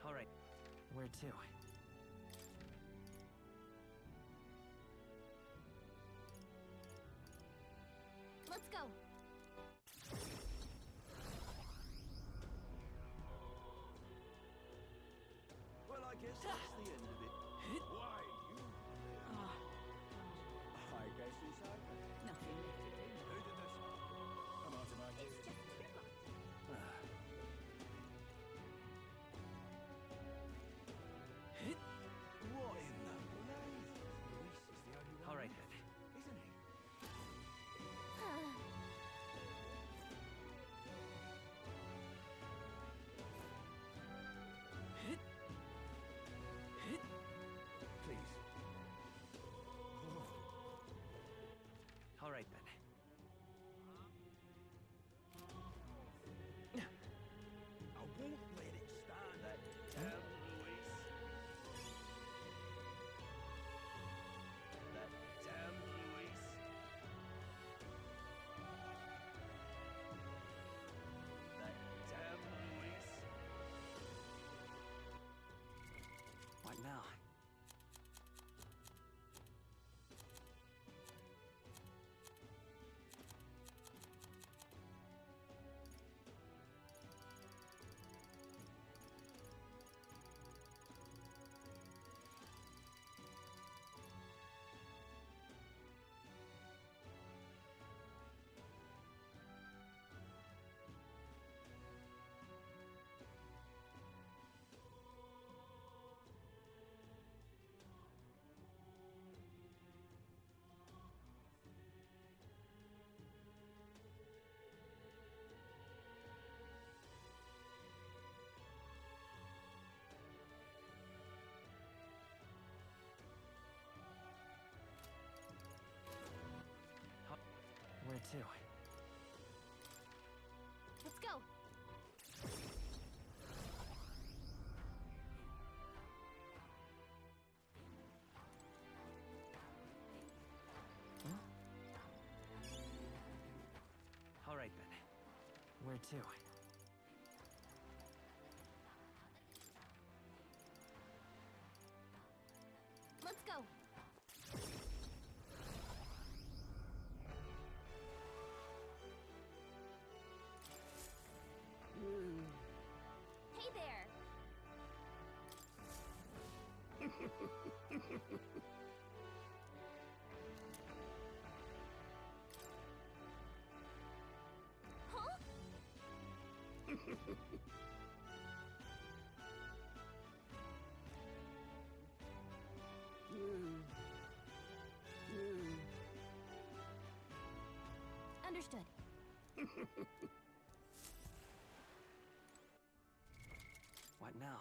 All right. Where to? Let's go. Well, I guess that's the end of it. Why, you... I guess it's over. Nothing left to do. Who did this? Come on, Tamaki. It's just too much. What in the blazes? Luis is the only one All right, left, then. isn't he? Please. All right, then. I won't let it stand. That damn Luis. That damn Luis. That damn Luis. What now? Where to? Let's go. All right, then. Where to? Let's go. Hey there. Huh? Understood. What now?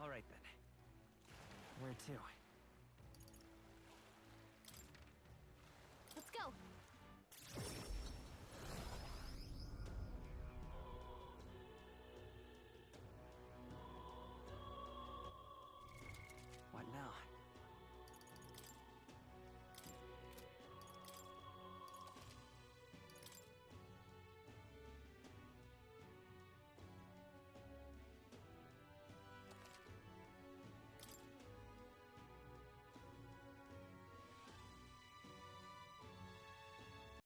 All right, then. Where to?